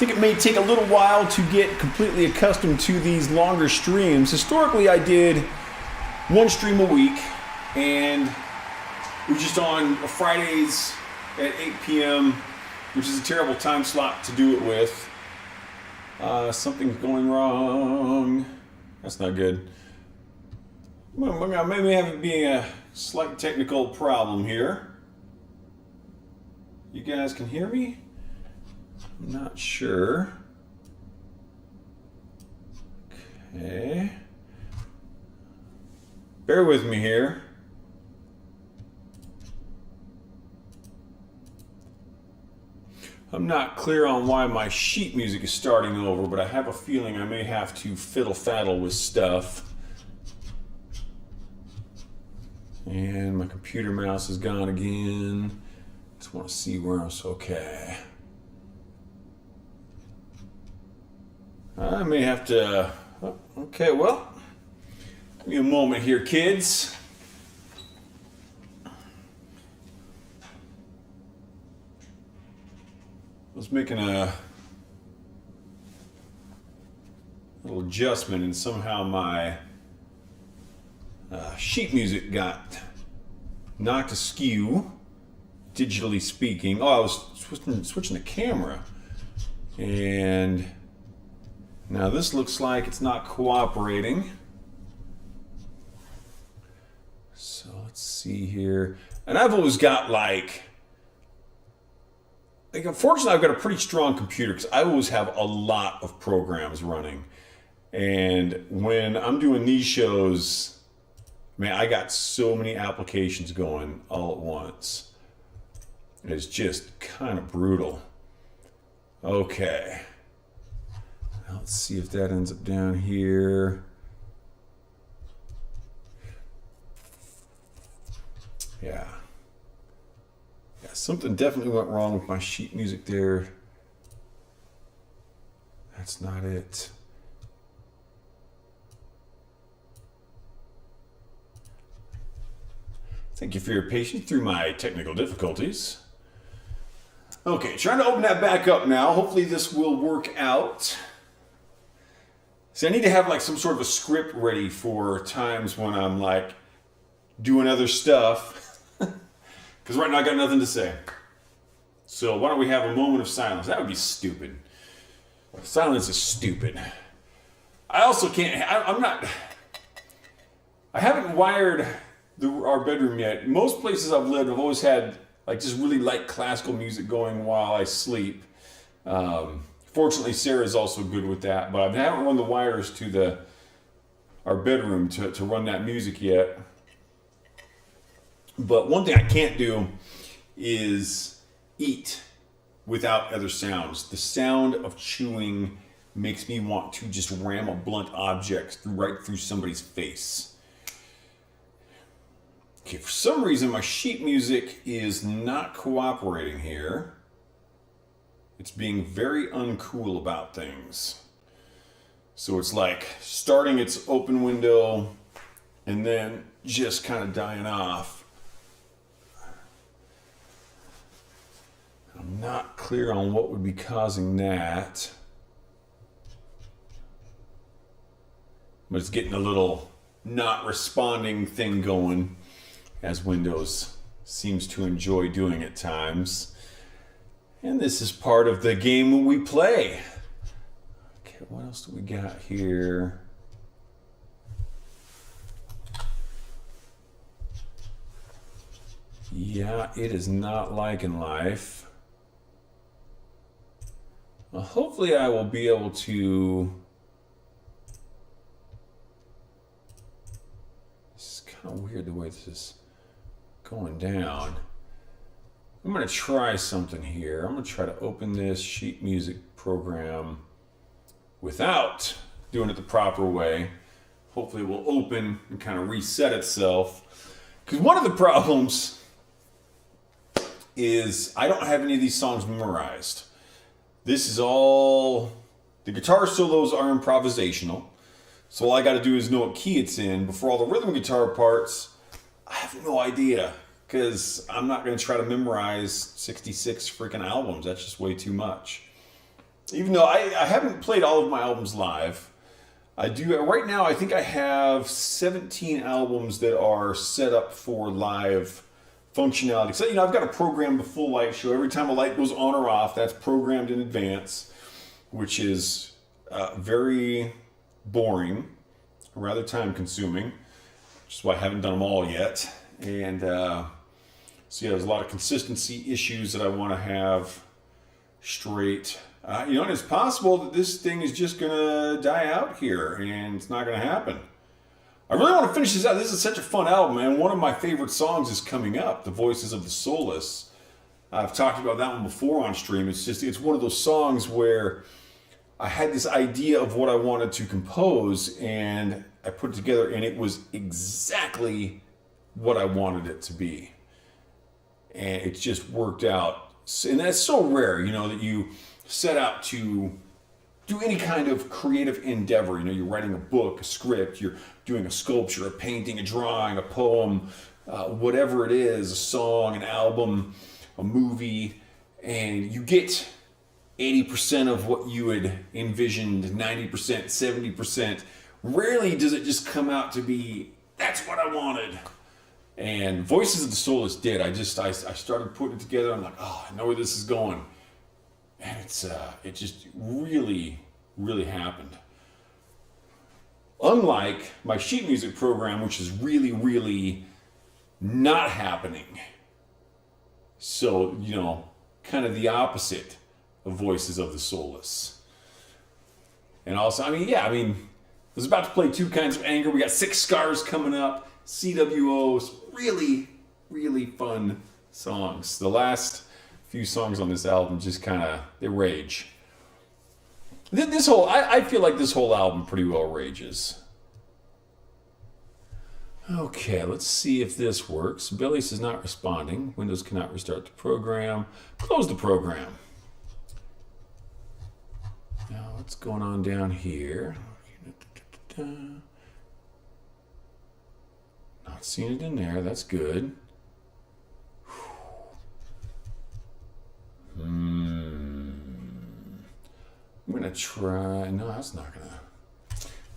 think it may take a little while to get completely accustomed to these longer streams. Historically, I did one stream a week, and it was just on Fridays at 8 p.m., which is a terrible time slot to do it with. Something's going wrong. That's not good. Maybe having being a slight technical problem here. You guys can hear me? I'm not sure. Okay. Bear with me here. I'm not clear on why my sheet music is starting over, but I have a feeling I may have to fiddle-faddle with stuff. And my computer mouse is gone again. Just want to see where it's okay. I may have to... Okay, well, give me a moment here, kids. I was making a little adjustment, and somehow my sheet music got knocked askew, digitally speaking. Oh, I was switching the camera, and now this looks like it's not cooperating. So let's see here. And I've always got like unfortunately, I've got a pretty strong computer because I always have a lot of programs running. And when I'm doing these shows, man, I got so many applications going all at once. It's just kind of brutal. Okay. Now let's see if that ends up down here. Yeah. Yeah, something definitely went wrong with my sheet music there. That's not it. Thank you for your patience through my technical difficulties. Okay, trying to open that back up now. Hopefully this will work out. See, I need to have like some sort of a script ready for times when I'm like doing other stuff. Because right now I got nothing to say. So why don't we have a moment of silence? That would be stupid. Silence is stupid. I also can't, I haven't wired our bedroom yet. Most places I've lived, I've always had like just really light classical music going while I sleep. Fortunately, Sarah's also good with that, but I haven't run the wires to our bedroom to run that music yet. But one thing I can't do is eat without other sounds. The sound of chewing makes me want to just ram a blunt object right through somebody's face. Okay, for some reason my sheet music is not cooperating here. It's being very uncool about things. So it's like starting its open window and then just kind of dying off. I'm not clear on what would be causing that. But it's getting a little not responding thing going, as Windows seems to enjoy doing at times. And this is part of the game we play. Okay, what else do we got here? Yeah, it is not liking life. Well, hopefully I will be able to... It's kind of weird the way this is going down. I'm going to try something here. I'm going to try to open this sheet music program without doing it the proper way. Hopefully it will open and kind of reset itself. Because one of the problems is I don't have any of these songs memorized. This is all, the guitar solos are improvisational. So all I got to do is know what key it's in. But for all the rhythm guitar parts, I have no idea. Because I'm not going to try to memorize 66 freaking albums. That's just way too much. even though I haven't played all of my albums live, I do right now. I think I have 17 albums that are set up for live functionality. So I've got to program the full light show. Every time a light goes on or off, that's programmed in advance, which is very boring, rather time consuming, which is why I haven't done them all yet. And so there's a lot of consistency issues that I want to have straight. And it's possible that this thing is just going to die out here and it's not going to happen. I really want to finish this out. This is such a fun album, and one of my favorite songs is coming up, The Voices of the Soulless. I've talked about that one before on stream. It's one of those songs where I had this idea of what I wanted to compose, and I put it together, and it was exactly what I wanted it to be. And it just worked out. And that's so rare, that you set out to do any kind of creative endeavor. You're writing a book, a script, you're doing a sculpture, a painting, a drawing, a poem, whatever it is, a song, an album, a movie, and you get 80% of what you had envisioned, 90%, 70%. Rarely does it just come out to be, that's what I wanted. And Voices of the Soulless did. I started putting it together. I'm like, oh, I know where this is going. And it just really, really happened. Unlike my sheet music program, which is really, really not happening. So, kind of the opposite of Voices of the Soulless. And also, I was about to play Two Kinds of Anger. We got Six Scars coming up, CWOs, really, really fun songs. The last few songs on this album just they rage. I feel like this whole album pretty well rages. Okay, let's see if this works. Billy's is not responding. Windows cannot restart the program. Close the program. Now, what's going on down here? Not seeing it in there. That's good. I'm going to try. No, that's not going to.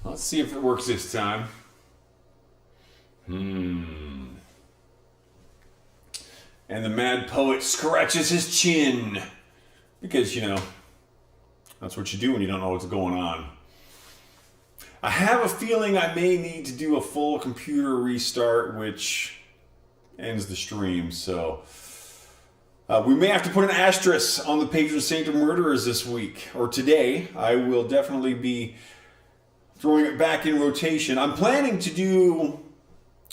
Let's see if it works this time. And the mad poet scratches his chin. Because, that's what you do when you don't know what's going on. I have a feeling I may need to do a full computer restart, which ends the stream. So we may have to put an asterisk on the patron saint of murderers this week or today. I will definitely be throwing it back in rotation. I'm planning to do,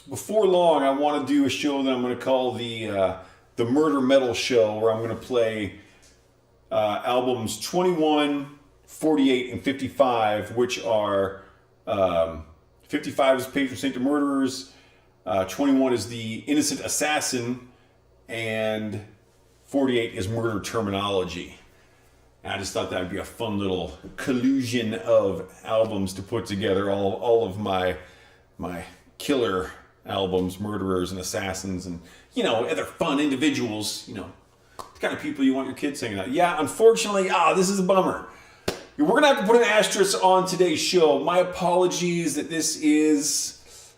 before long, I want to do a show that I'm going to call the Murder Metal Show, where I'm going to play albums 21, 48, and 55, which are 55 is Patron Saint of Murderers, 21 is The Innocent Assassin, and 48 is Murder Terminology. And I just thought that would be a fun little collusion of albums to put together, all of my killer albums, murderers and assassins, and other fun individuals, the kind of people you want your kids hanging out. Yeah, unfortunately, this is a bummer. We're going to have to put an asterisk on today's show. My apologies that this is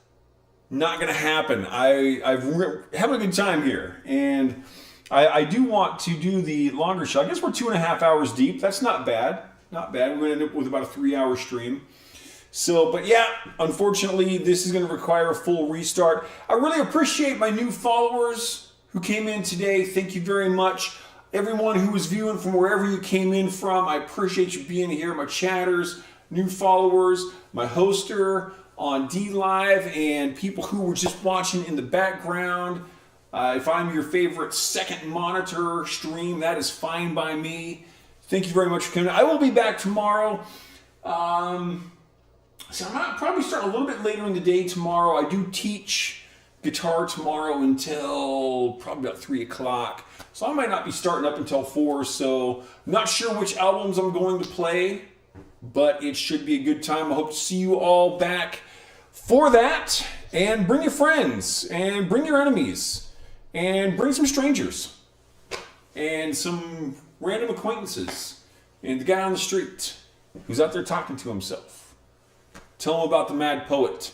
not going to happen. I'm having a good time here, and I do want to do the longer show. I guess we're 2.5 hours deep. That's not bad. Not bad. We're going to end up with about a 3-hour stream. So, but yeah, unfortunately, this is going to require a full restart. I really appreciate my new followers who came in today. Thank you very much. Everyone who was viewing from wherever you came in from, I appreciate you being here. My chatters, new followers, my hoster on DLive, and people who were just watching in the background. If I'm your favorite second monitor stream, that is fine by me. Thank you very much for coming. I will be back tomorrow. So I'm probably starting a little bit later in the day tomorrow. I do teach guitar tomorrow until probably about 3 o'clock. So I might not be starting up until 4. So I'm not sure which albums I'm going to play, but it should be a good time. I hope to see you all back for that. And bring your friends, and bring your enemies, and bring some strangers, and some random acquaintances. And the guy on the street who's out there talking to himself. Tell him about the Mad Poet.